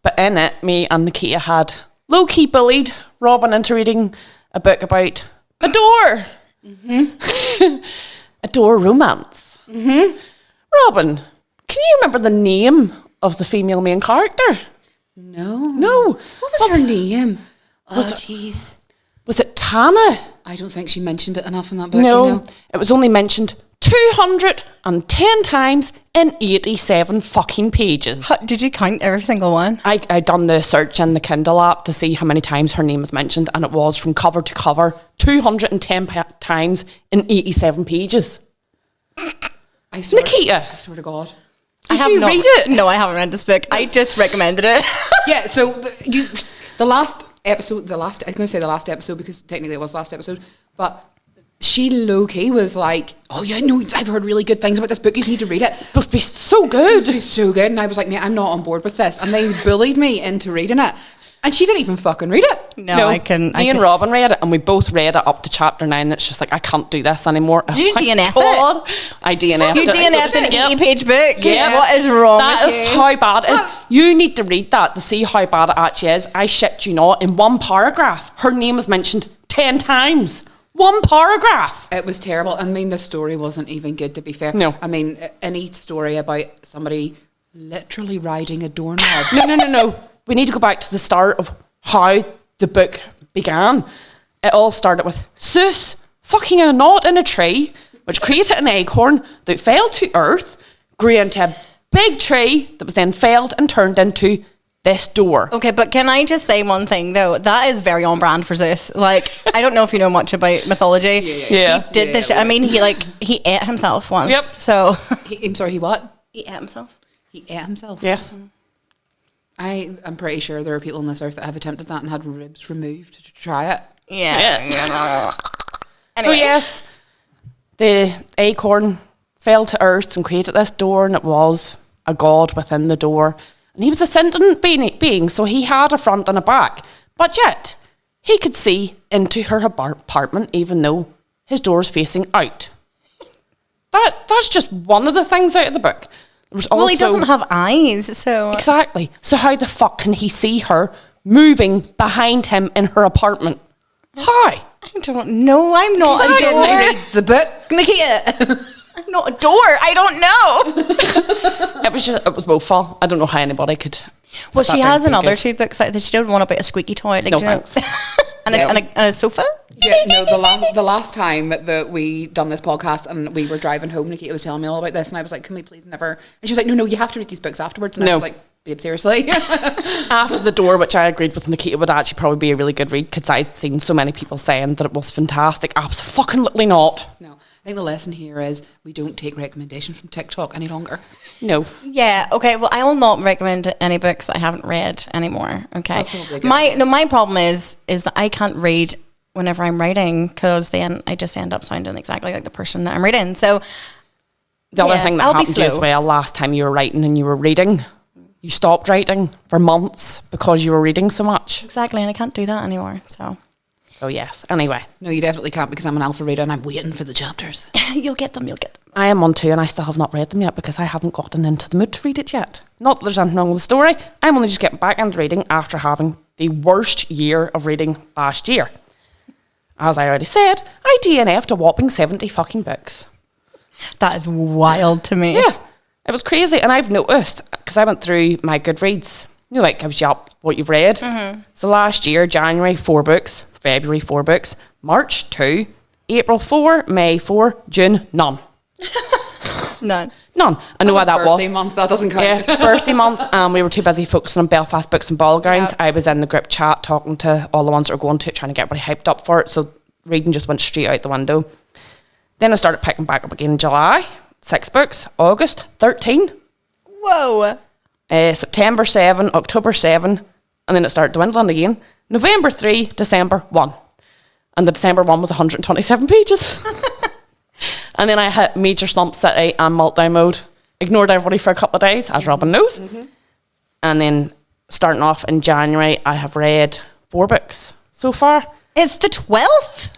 But in it, me and Nikita had low-key bullied Robyn into reading a book about a door. Mm-hmm. A door romance. Mm-hmm. Robyn, can you remember the name of the female main character? No. What was her name? Jeez. Was it Tana? I don't think she mentioned it enough in that book. No, it was only mentioned 210 times in 87 fucking pages. Did you count every single one? I done the search in the Kindle app to see how many times her name was mentioned, and it was from cover to cover 210 times in 87 pages. Nikita, I swear to God. Did you read it? No, I haven't read this book. I just recommended it. Yeah, so the last episode, I was going to say the last episode because technically it was the last episode, but she low-key was like, "Oh yeah, no, I've heard really good things about this book. You need to read it. It's supposed to be so good. It's supposed to be so good." And I was like, "Mate, I'm not on board with this." And they bullied me into reading it. And she didn't even fucking read it. No, I can. Me and Robyn read it, and we both read it up to chapter 9. It's just like, I can't do this anymore. Did you DNF it? I DNF'd it. You DNF'd an 80-page book? Yeah. What is wrong That with is you? how bad it is. You need to read that to see how bad it actually is. I shit you not. In one paragraph, her name was mentioned 10 times. One paragraph. It was terrible. I mean, the story wasn't even good, to be fair. No. I mean, any story about somebody literally riding a doorknob. No. We need to go back to the start of how the book began. It all started with Zeus fucking a knot in a tree, which created an acorn that fell to earth, grew into a big tree that was then felled and turned into this door. Okay, but can I just say one thing though? That is very on brand for Zeus. Like, I don't know if you know much about mythology. Yeah. He did this shit. I mean, he ate himself once. Yep. So I'm sorry, he what? he ate himself. He ate himself? Yes. I'm pretty sure there are people on this earth that have attempted that and had ribs removed to try it. Yeah. So Anyway. yes, the acorn fell to earth and created this door, and it was a god within the door. And he was a sentient being, so he had a front and a back. But yet, he could see into her apartment even though his door is facing out. That's just one of the things out of the book. There was Well, he also- doesn't have eyes, so Exactly. So how the fuck can he see her moving behind him in her apartment? How? I don't know. I'm not You a didn't door. read the book, Nikita. I'm not a door. I don't know. It was woeful. I don't know how anybody could. Well, put that she down has pretty another good. two books out that she don't want about a squeaky toy. Like, No do you know? and a sofa. Yeah, no, the last time that we done this podcast and we were driving home, Nikita was telling me all about this, and I was like, can we please never? And she was like, no, you have to read these books afterwards. And I No. was like, babe, seriously? After the Door, which I agreed with Nikita would actually probably be a really good read because I'd seen so many people saying that it was fantastic. Absolutely not. No, I think the lesson here is we don't take recommendations from TikTok any longer. No. Yeah. Okay. Well, I will not recommend any books that I haven't read anymore. Okay. That's probably a good My problem is that I can't read whenever I'm writing because then I just end up sounding exactly like the person that I'm reading. So The other Yeah, thing that I'll be happened to you as slow. well last time you were writing and you were reading, you stopped writing for months because you were reading so much. exactly, and I can't do that anymore. So So yes. Anyway, No, you definitely can't because I'm an alpha reader and I'm waiting for the chapters. you'll get them. I am on 2 and I still have not read them yet because I haven't gotten into the mood to read it yet. Not that there's anything wrong with the story. I'm only just getting back into reading after having the worst year of reading last year. As I already said, I DNF'd a whopping 70 fucking books. That is wild to me. Yeah, it was crazy. And I've noticed, because I went through my Goodreads, you know, it gives you up what you've read. Mm-hmm. So last year, January, 4 books, February, 4 books, March, 2, April, 4, May, 4, June, none. None. None. I know why that was. Birthday month, that doesn't count. Yeah, birthday month, and we were too busy focusing on Belfast Books and Ball Grounds. Yep. I was in the group chat talking to all the ones that were going to it, trying to get everybody hyped up for it. So reading just went straight out the window. Then I started picking back up again in July, 6 books. August, 13. Whoa. September, 7. October, 7. And then it started dwindling again. November, 3. December, 1. And the December one was 127 pages. And then I hit Major Slump City and meltdown mode. Ignored everybody for a couple of days, as Robyn knows. And then starting off in January, I have read 4 books so far. It's the 12th.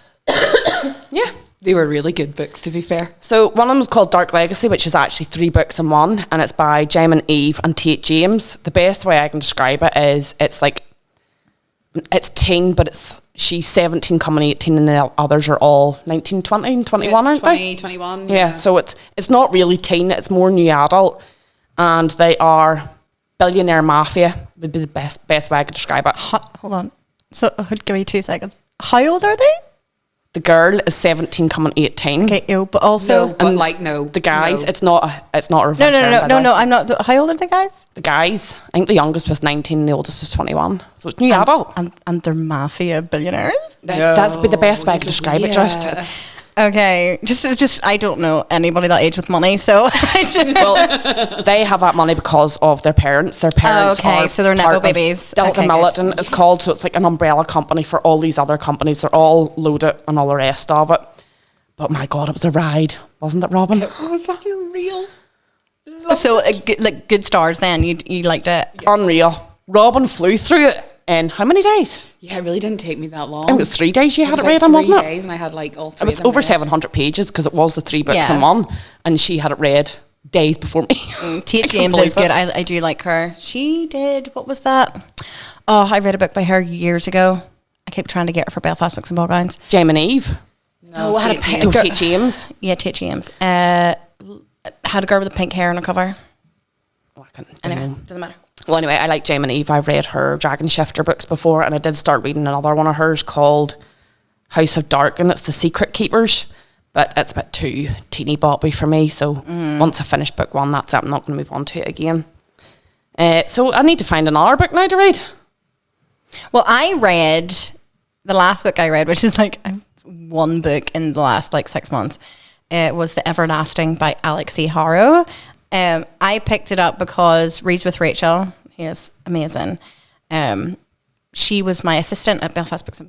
Yeah. They were really good books, to be fair. So one of them is called Dark Legacy, which is actually 3 books in one, and it's by Jamin Eve and Tate James. The best way I can describe it is it's teen, but she's 17 coming 18 and the others are all 19, 20 and 21, aren't they? 21. Yeah, so it's not really teen, it's more new adult, and they are billionaire mafia would be the best way I could describe it. Hold on. So give me 2 seconds. How old are they? The girl is 17 coming 18. Okay, ew, but also No, but like, no. The guys, no. it's not a no, revenge. no. I'm not. How old are the guys? The guys, I think the youngest was 19 and the oldest was 21. So it's new adult. And they're mafia billionaires. That's be the best way I could describe it. Just Yeah. it's, Okay, just I don't know anybody that age with money, so well, they have that money because of their parents. Their parents okay, are so they're part nepo of babies. Delta Okay, Militant is called, so it's like an umbrella company for all these other companies. They're all loaded and all the rest of it. But my God, it was a ride, wasn't it, Robyn? It was unreal. So like good stars. Then you liked it. Unreal. Robyn flew through it in how many days? Yeah, it really didn't take me that long. I think it was 3 days you had it read like in, wasn't 3 it? days, and I had like all 3 It was of them over read. 700 pages because it was the 3 books Yeah. in one, and she had it read days before me. Tia I James couldn't is believe good. it. I do like her. She did, what was that? Oh, I read a book by her years ago. I kept trying to get her for Belfast Books and Ball Gowns. Jam and Eve. No, I had a Kate pen- James. Tia James. Yeah, Tia James. Had a girl with the pink hair on the cover. Oh, I can't Anyway, know. doesn't matter. Well, anyway, I like Jam and Eve. I've read her Dragon Shifter books before, and I did start reading another one of hers called House of Dark, and it's The Secret Keepers, but it's a bit too teeny boppy for me. So once I finish book 1, that's it. I'm not going to move on to it again. So I need to find another book now to read. Well, I read the last book I read, which is like one book in the last like 6 months. It was The Everlasting by Alexi Harrow. I picked it up because Reads with Rachel, he is amazing. She was my assistant at Belfast Books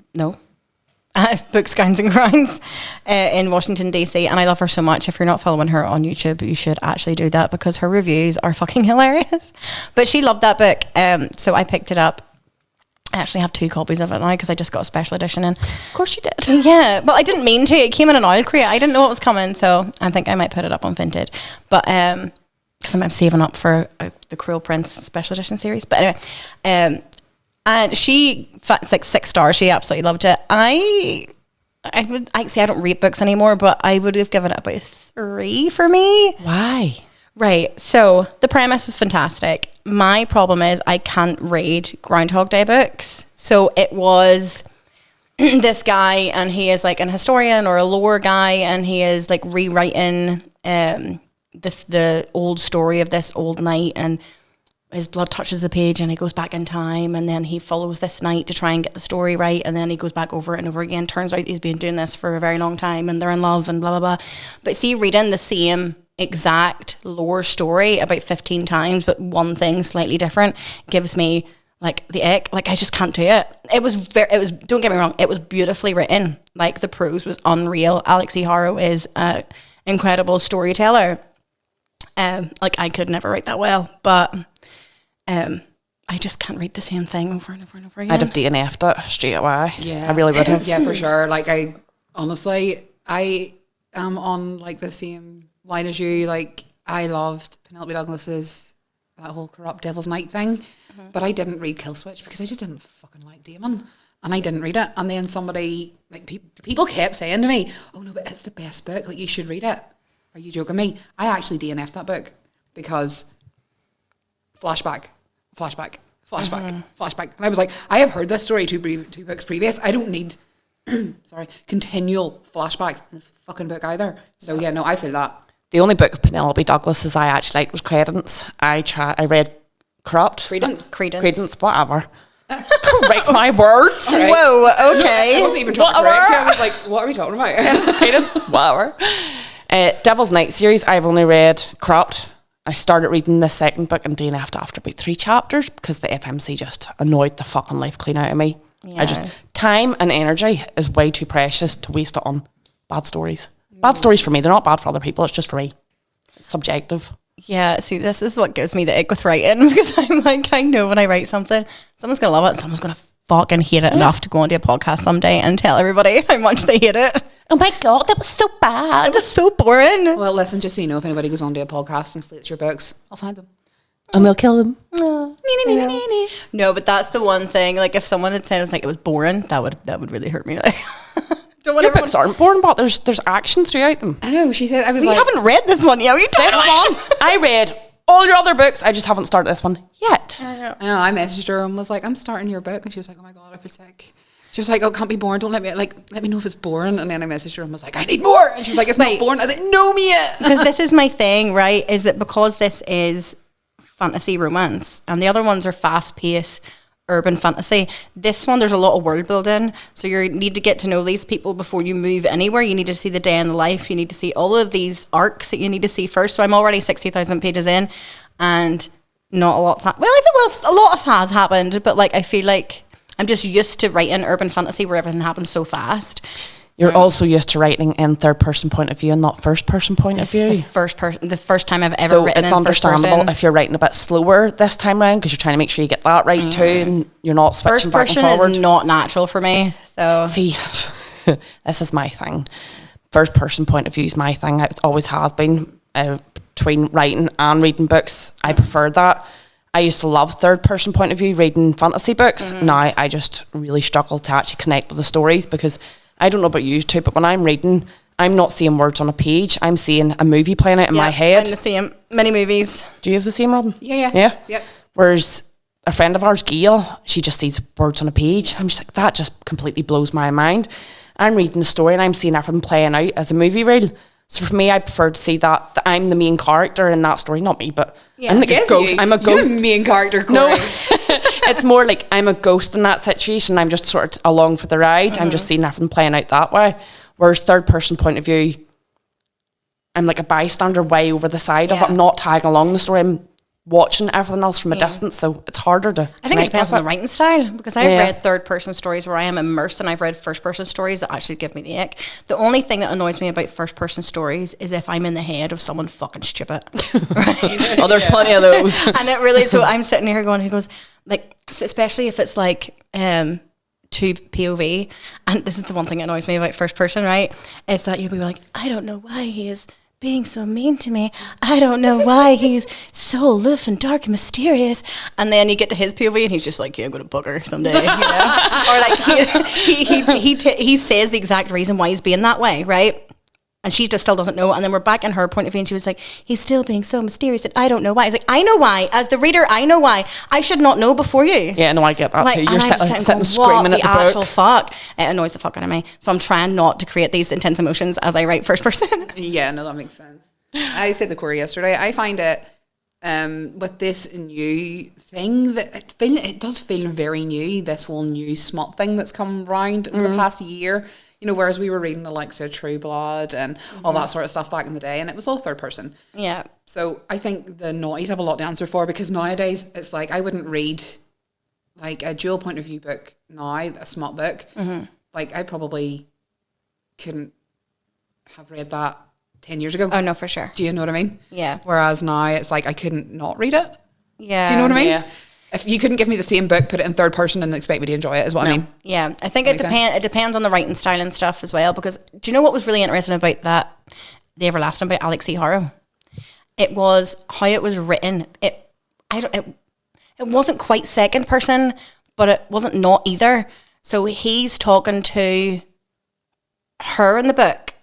Gowns and Grinds in Washington DC, and I love her so much. If you're not following her on YouTube, you should actually do that because her reviews are fucking hilarious. But she loved that book, so I picked it up. I actually have 2 copies of it now because I just got a special edition in. Of course you did. Yeah, well, I didn't mean to. It came in an oil crate. I didn't know what was coming, so I think I might put it up on Vinted. But because I'm saving up for the Cruel Prince special edition series. But anyway, and it's like 6 stars. She absolutely loved it. I say I don't read books anymore, but I would have given it about 3 for me. Why? Right. So the premise was fantastic. My problem is I can't read Groundhog Day books. So it was this guy, and he is like an historian or a lore guy, and he is like rewriting the old story of this old knight, and his blood touches the page and he goes back in time, and then he follows this knight to try and get the story right, and then he goes back over it and over again. Turns out he's been doing this for a very long time, and they're in love and blah blah blah. But see, reading the same exact lore story about 15 times but one thing slightly different gives me like the ick. Like I just can't do it. It was don't get me wrong, it was beautifully written. Like the prose was unreal. Alexi Harrow is an incredible storyteller. Like I could never write that well, but I just can't read the same thing over and over and over again. I'd have DNF'd it straight away. Yeah, I really would have. Yeah, for sure. Like I honestly, I am on like the same line as you. Like I loved Penelope Douglas's that whole corrupt Devil's Night thing, but I didn't read Kill Switch because I just didn't fucking like Damon, and I didn't read it. And then somebody like people kept saying to me, "Oh no, but it's the best book. Like you should read it." Are you joking me? I actually DNF'd that book because flashback. And I was like, I have heard this story 2 books previous. I don't need, continual flashbacks in this fucking book either. So yeah, no, I feel that. The only book of Penelope Douglas's I actually liked was Credence. I read Corrupt. Credence, whatever. Correct my words. Right. Whoa, okay. I wasn't even trying to correct you. I was like, what are we talking about? Credence, whatever. Devil's Night series, I've only read Corrupt. I started reading the second book and DNF'd after about 3 chapters because the FMC just annoyed the fucking life clean out of me. Yeah. Time and energy is way too precious to waste it on bad stories. Bad stories for me, they're not bad for other people, it's just for me. It's subjective. Yeah, see, this is what gives me the ick with writing because I'm like, I know when I write something, someone's going to love it and someone's going to fucking hate it enough to go onto a podcast someday and tell everybody how much they hate it. Oh my God, that was so bad. It was so boring. Well, listen, just so you know, if anybody goes onto a podcast and slates your books, I'll find them. And we'll kill them. No, but that's the one thing. Like, if someone had said it was boring, that would really hurt me. Like, don't want Your books aren't boring, but there's action throughout them. I know, she said, I was You like... haven't read this one yet. You don't This one, I read all your other books. I just haven't started this one yet. I know, I messaged her and was like, I'm starting your book. And she was like, oh my God, I feel sick. She was like, oh, it can't be boring. Don't let me know if it's boring. And then I messaged her and was like, I need more. And she was like, it's not boring. I was like, no, Mia. Because this is my thing, right? Is that because this is fantasy romance and the other ones are fast-paced urban fantasy, this one there's a lot of world building, so you need to get to know these people before you move anywhere. You need to see the day in the life, you need to see all of these arcs that you need to see first. So I'm already 60,000 pages in and not a lot's a lot has happened, but like I feel like I'm just used to writing urban fantasy where everything happens so fast. You're also used to writing in third person point of view and not first person point This of view. is the first time I've ever So written it's in first understandable person. if you're writing a bit slower this time round because you're trying to make sure you get that right too, and you're not switching First back and person forward. is not natural for me. So See, this is my thing. First person point of view is my thing. It always has been. Between writing and reading books, I prefer that. I used to love third person point of view reading fantasy books. Now I just really struggle to actually connect with the stories because I don't know about you two, but when I'm reading, I'm not seeing words on a page. I'm seeing a movie playing out in my head. I'm the same. Many movies. Do you have the same, Robyn? Yeah. Yep. Whereas a friend of ours, Gail, she just sees words on a page. I'm just like, that just completely blows my mind. I'm reading the story and I'm seeing everything playing out as a movie reel. So for me, I prefer to see that I'm the main character in that story. Not me, but I'm like a ghost. I'm a You're ghost. the main character, Corri. No, it's more like I'm a ghost in that situation. I'm just sort of along for the ride. I'm just seeing everything playing out that way. Whereas third person point of view, I'm like a bystander way over the side of it. I'm not tagging along the story. I'm watching everything else from a distance, so it's harder to. I think it depends on the writing style because I've Yeah. read third person stories where I am immersed and I've read first person stories that actually give me the ick. The only thing that annoys me about first person stories is if I'm in the head of someone fucking stupid. Right? Oh, there's plenty of those. And it really, so I'm sitting here going, he goes, like, so especially if it's like, to POV, and this is the one thing that annoys me about first person, right? Is that you'll be like, I don't know why he is being so mean to me. I don't know why he's so aloof and dark and mysterious. And then you get to his POV and he's just like, yeah, I'm going to book her someday, you know? Or like he says the exact reason why he's being that way, right? And she just still doesn't know. And then we're back in her point of view and she was like, he's still being so mysterious and I don't know why. It's like, I know why. As the reader, I know why. I should not know before you. Yeah, no, I get that Like, too. and You're I'm just sitting going, screaming what at the the actual book. fuck? It annoys the fuck out of me. So I'm trying not to create these intense emotions as I write first person. Yeah, no, that makes sense. I said to Corri yesterday, I find it with this new thing that it does feel very new, this whole new smut thing that's come round over the past year. You know, whereas we were reading the likes of True Blood and all that sort of stuff back in the day, and it was all third person. Yeah. So I think the naughties have a lot to answer for because nowadays it's like I wouldn't read like a dual point of view book now, a smut book. Like I probably couldn't have read that 10 years ago. Oh, no, for sure. Do you know what I mean? Yeah. Whereas now it's like I couldn't not read it. Yeah. Do you know what I mean? Yeah. If you couldn't give me the same book, put it in third person and expect me to enjoy it is what I mean. Yeah, I think it depends on the writing style and stuff as well. Because do you know what was really interesting about that, The Everlasting by Alex E. Harrow? It was how it was written. It wasn't quite second person, but it wasn't not either. So he's talking to her in the book.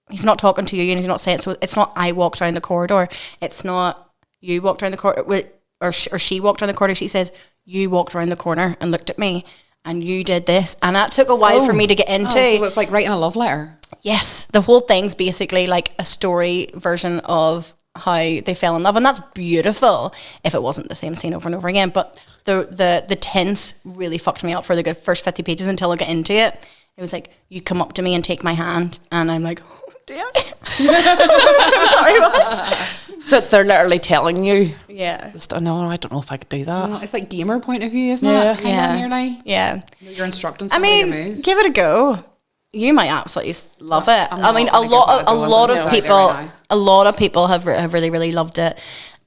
He's not talking to you, and he's not saying. So it's not I walked down the corridor. It's not you walked down the corridor. Or she walked around the corner. She says, you walked around the corner and looked at me and you did this. And that took a while for me to get into. So it's like writing a love letter. Yes. The whole thing's basically like a story version of how they fell in love. And that's beautiful if it wasn't the same scene over and over again. But the tense really fucked me up for the good first 50 pages until I got into it. It was like, you come up to me and take my hand. And I'm like, oh, do I? I'm sorry, what? So they're literally telling you. Yeah. No, I don't know if I could do that. It's like gamer point of view, isn't Yeah. it? Kinda nearly. Yeah. You're instructing I somebody to mean, move. give it a go. You might absolutely love it. I'm I mean, not a gonna lot give that of a go. a lot of people have really really loved it.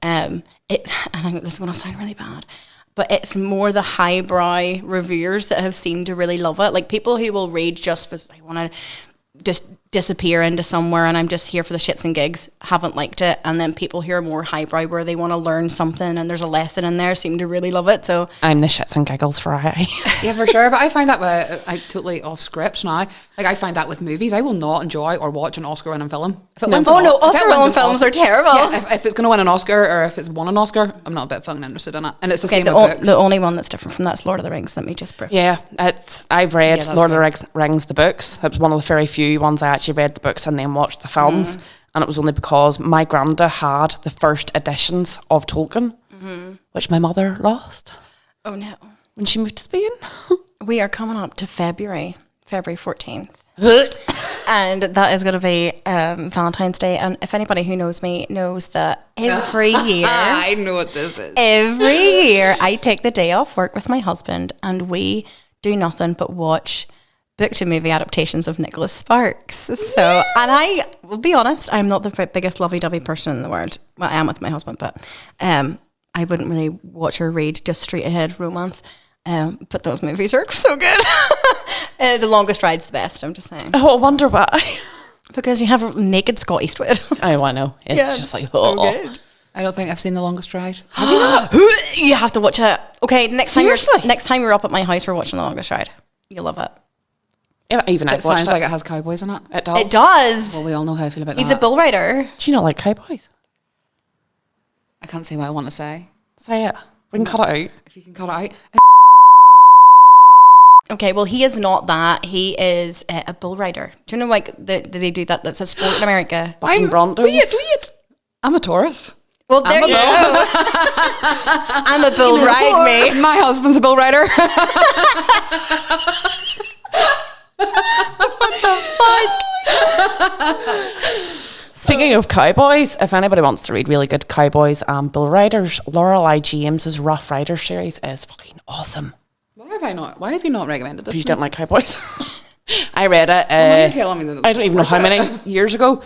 And I think this is going to sound really bad, but it's more the highbrow reviewers that have seemed to really love it. Like people who will read just because they want to just disappear into somewhere and I'm just here for the shits and gigs, haven't liked it. And then people who are more highbrow where they want to learn something and there's a lesson in there seem to really love it. So I'm the shits and giggles variety. Yeah, for sure. But I find that I totally off script now. Like I find that with movies, I will not enjoy or watch an Oscar-winning film. If it wins an Oscar-winning films are terrible. Yeah, if it's going to win an Oscar or if it's won an Oscar, I'm not a bit fucking interested in it. And it's the same with books. The only one that's different from that's Lord of the Rings. Let me just brief. Yeah, I've read Yeah, that's Lord of the Rings, the books. It was one of the very few ones I actually read the books and then watched the films. And it was only because my granda had the first editions of Tolkien, which my mother lost. Oh no. When she moved to Spain. We are coming up to February 14th. And that is going to be Valentine's Day. And if anybody who knows me knows that every year, I know what this is. every year I take the day off work with my husband and we do nothing but watch book to movie adaptations of Nicholas Sparks. So, and I will be honest, I'm not the biggest lovey-dovey person in the world. Well, I am with my husband, but I wouldn't really watch or read just straight ahead romance. But those movies are so good. The Longest Ride's the best, I'm just saying. Oh, I wonder why. Because you have naked Scott Eastwood. Oh, I know. It's just like, oh. So good. I don't think I've seen The Longest Ride. Have you not? You have to watch it. Okay, next time you're up at my house, we're watching The Longest Ride. You'll love it. Yeah, even It I've watched sounds it. like it has cowboys in it. It does. It does. Well, we all know how I feel about He's that. a bull rider. Do you not like cowboys? I can't say what I want to say. Say it. We can cut it out. If you can cut it out. Okay, well, he is not that. He is a bull rider. Do you know, like, they do that? That's a sport in America. Bucking Brontos. Wait. I'm a Taurus. Well, there you go. I'm a bull ride, mate. My husband's a bull rider. Speaking of cowboys, if anybody wants to read really good cowboys and bull riders, Lorelei James's Rough Rider series is fucking awesome. Why have you not recommended this? You don't like cowboys? I read it. You're telling me that I don't even know how many years ago.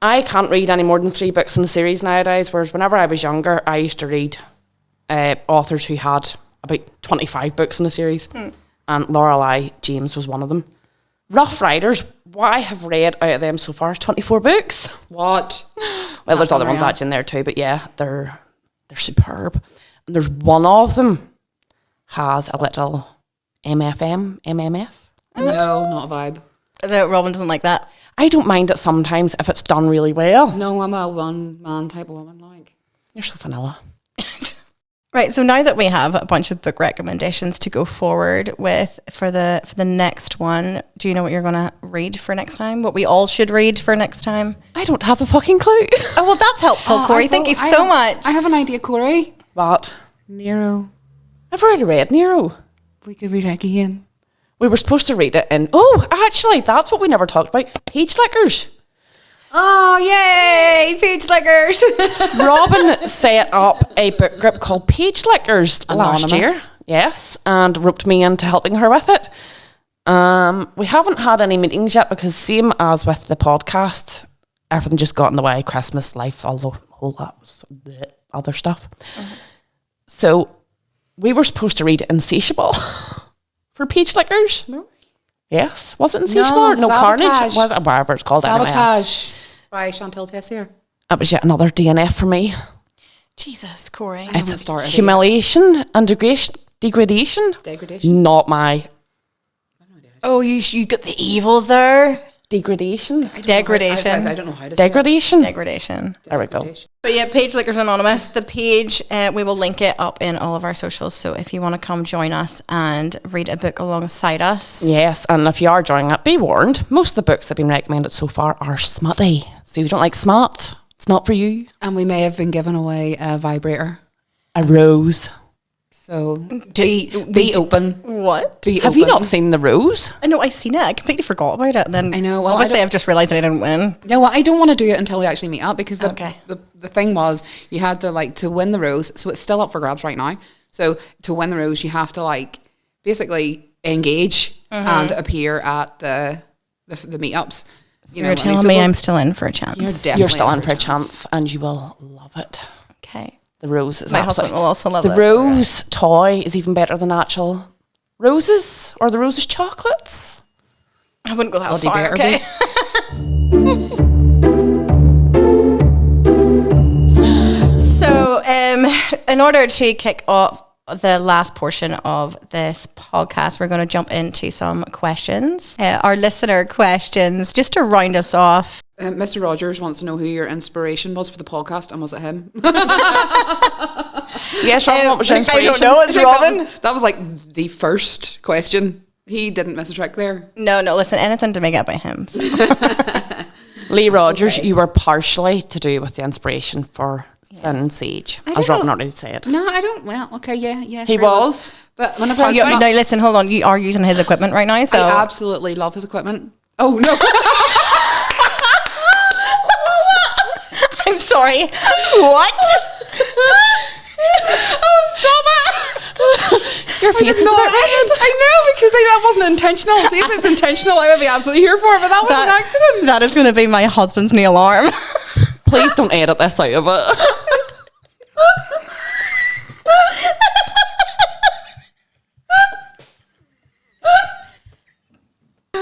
I can't read any more than 3 books in a series nowadays, whereas whenever I was younger, I used to read authors who had about 25 books in a series, and Lorelei James was one of them. Rough Riders, what I have read out of them so far is 24 books. What? Well, there's other ones actually in there too, but yeah, they're superb. And there's one of them has a little MMF. No, not a vibe. Robyn doesn't like that. I don't mind it sometimes if it's done really well. No, I'm a one-man type of woman. Like, You're so vanilla. Right, so now that we have a bunch of book recommendations to go forward with for the next one, do you know what you're going to read for next time? What we all should read for next time? I don't have a fucking clue. Oh, well, that's helpful, Corri. Thank you so much. I have an idea, Corri. But Nero. I've already read Nero. We could read it again. We were supposed to read it in... Oh, actually, that's what we never talked about. Page Lickers. Oh, yay! Page Lickers. Robyn set up a book group called Page Lickers last year. Yes, and roped me into helping her with it. We haven't had any meetings yet because same as with the podcast, everything just got in the way. Christmas, life, all the whole lot of other stuff. Mm-hmm. So we were supposed to read Insatiable for Page Lickers. No. Yes. Was it Insatiable? No, Carnage. Was it? Whatever it's called. Sabotage by Chantal Tessier. It was yet another DNF for me. Jesus, Corri. It's humiliation and degradation. Not my... Oh, you got the evils there. Degradation. Degradation. I don't know how to say Degradation. Degradation. There we go. But yeah, Page Lickers Anonymous. The page, we will link it up in all of our socials. So if you want to come join us and read a book alongside us. Yes, and if you are joining it, be warned. Most of the books that have been recommended so far are smutty. So if you don't like smut, it's not for you. And we may have been giving away a vibrator. A rose. So be open. What? Have you not seen The Rose? I know, I seen it. I completely forgot about it. And then I know. Well, obviously, I've just realised that I didn't win. No, well, I don't want to do it until we actually meet up because the thing was you had to win the rose. So it's still up for grabs right now. So to win the rose, you have to basically engage and appear at the meetups. So you're telling me I'm still in for a chance. You're still in for a chance and you will love it. Okay. The rose is my husband will also love it. The rose toy is even better than actual roses or the roses chocolates. I wouldn't go that far. Okay. So, in order to kick off the last portion of this podcast, we're going to jump into some questions. Our listener questions, just to round us off. Mr. Rogers wants to know who your inspiration was for the podcast, and was it him? Yes, Robyn, what was your inspiration? I don't know, it's Robyn. That was like the first question. He didn't miss a trick there. No, listen, anything to make it by him. So. Lee Rogers, you were partially to do with the inspiration for Thin Sage, as Robyn already said. No, I don't. Well, okay, yeah. He was. But whenever no, listen, hold on. You are using his equipment right now, so I absolutely love his equipment. Oh no. I'm sorry. What? Oh, stop it. Your face is a bit red. I know, because say that wasn't intentional. See, if it's intentional, I would be absolutely here for it, but that was an accident. That is going to be my husband's new alarm. Please don't edit this out of it.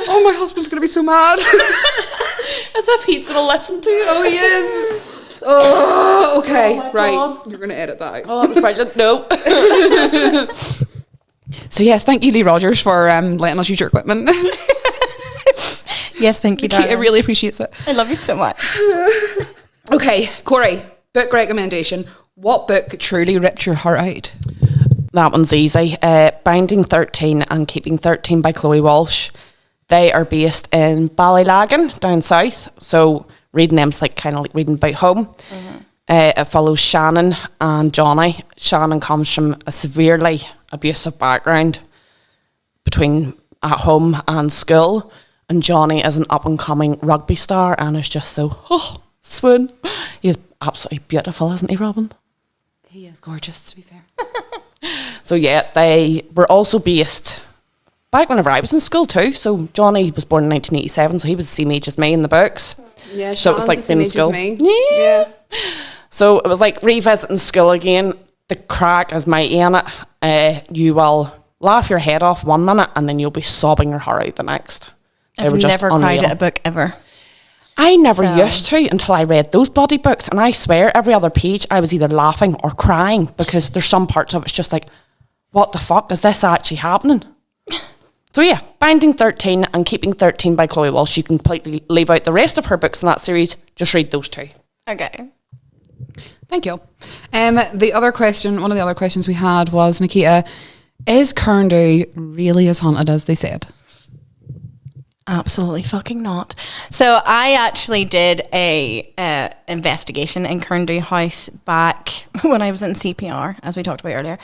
Oh, my husband's going to be so mad. As if he's going to listen to it. Oh, he is. Oh, okay. Oh, right. God. You're going to edit that out. Oh, that was brilliant. No. So, yes, thank you, Lee Rogers, for letting us use your equipment. Yes, thank you, darling. I really appreciate it. I love you so much. Okay, Corri, book recommendation. What book truly ripped your heart out? That one's easy. Binding 13 and Keeping 13 by Chloe Walsh. They are based in Ballylagan, down south. So reading them's like kind of like reading about home. It follows Shannon and Johnny. Shannon comes from a severely abusive background between at home and school. And Johnny is an up-and-coming rugby star and is just so, swoon. He's absolutely beautiful, isn't he, Robyn? He is gorgeous, to be fair. So yeah, they were also based back whenever I was in school too. So Johnny was born in 1987, so he was the same age as me in the books. Yeah, so it was like the same in age school. as me. Yeah. So it was like revisiting school again. The crack is mighty in it. You will laugh your head off one minute and then you'll be sobbing your heart out the next. They were I've just never unreal. cried at a book ever. I never used to until I read those bloody books, and I swear every other page I was either laughing or crying because there's some parts of it's just like, what the fuck is this actually happening? So yeah, Binding 13 and Keeping 13 by Chloe Walsh. You can completely leave out the rest of her books in that series. Just read those two. Okay. Thank you. The other question, one of the other questions we had was, Nikita, is Cairndhu really as haunted as they said? Absolutely fucking not. So I actually did a investigation in Cairndhu House back when I was in CPR, as we talked about earlier.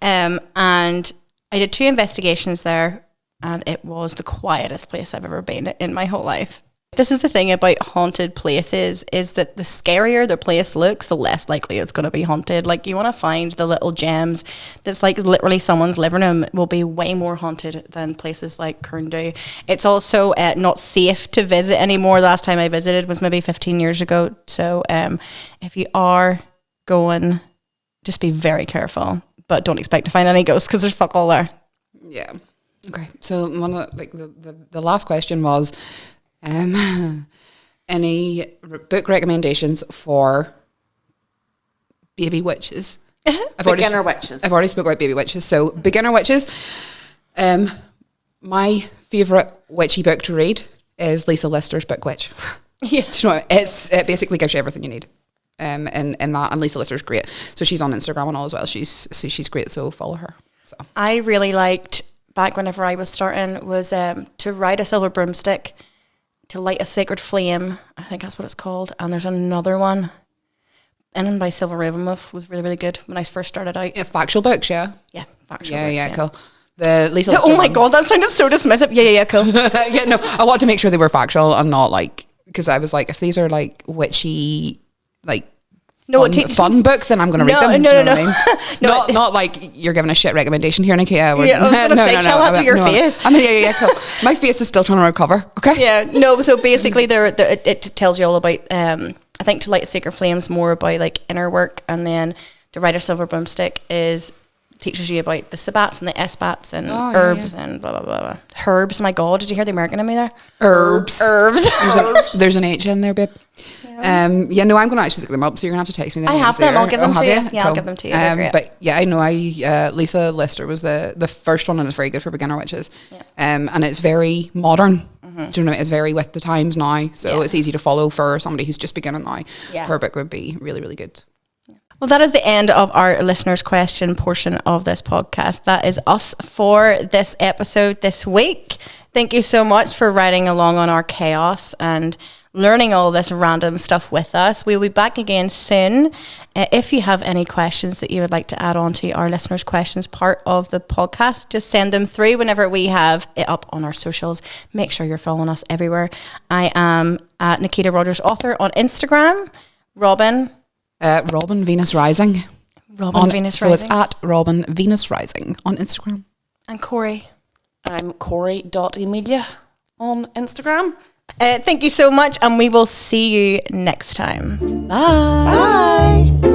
And I did 2 investigations there, and it was the quietest place I've ever been in my whole life. This is the thing about haunted places, is that the scarier the place looks, the less likely it's going to be haunted. Like, you want to find the little gems that's like literally someone's living room will be way more haunted than places like Cairndhu. It's also not safe to visit anymore. The last time I visited was maybe 15 years ago. So if you are going, just be very careful, but don't expect to find any ghosts because there's fuck all there. Yeah. Okay. So one of the last question was, any book recommendations for baby witches? Beginner witches. I've already spoke about baby witches. So beginner witches. My favourite witchy book to read is Lisa Lister's Book Witch. Yeah. Do you know, it basically gives you everything you need. In that, and Lisa Lister's great. So she's on Instagram and all as well. She's great. So follow her. So I really liked, back whenever I was starting, was To Ride a Silver Broomstick, To Light a Sacred Flame, I think that's what it's called. And there's another one, and by Silver Ravenwolf, was really, really good when I first started out. yeah, factual books, yeah. Yeah, factual Yeah, books, cool. The Lisa Lister Oh my one. God, that sounded so dismissive. Yeah, cool. Yeah, no, I wanted to make sure they were factual and not like, because I was like, if these are like witchy, like fun books, then I'm going to read them. No. Do you know what I mean? not like you're giving a shit recommendation here, Nikita. Yeah, I was going to say, tell that to your face. I mean, yeah, cool. My face is still trying to recover. Okay. Yeah, no. So basically, it tells you all about. I think To Light a Sacred Flame's more about like inner work, and then To Ride a Silver Broomstick teaches you about the Sabbats and the Esbats and herbs and blah, blah, blah, blah. Herbs, my God, did you hear the American in me there? Herbs. There's an H in there, babe. Yeah. No, I'm going to actually look them up, so you're going to have to text me them. I have them, I'll give them to you. Yeah, Cool. I'll give them to you, they're great. But yeah, I know Lisa Lister was the first one, and it's very good for beginner witches. Yeah. And it's very modern. Do you know, it's very with the times now, so it's easy to follow for somebody who's just beginning now. Yeah. Her book would be really, really good. Well, that is the end of our listeners' question portion of this podcast. That is us for this episode this week. Thank you so much for riding along on our chaos and learning all this random stuff with us. We'll be back again soon. If you have any questions that you would like to add on to our listeners' questions part of the podcast, just send them through whenever we have it up on our socials. Make sure you're following us everywhere. I am at Nikita Rogers Author on Instagram. Robyn Venus Rising. Venus Rising. So it's at Robyn Venus Rising on Instagram. And Corri. I'm Corri.emelia on Instagram. Thank you so much, and we will see you next time. Bye. Bye.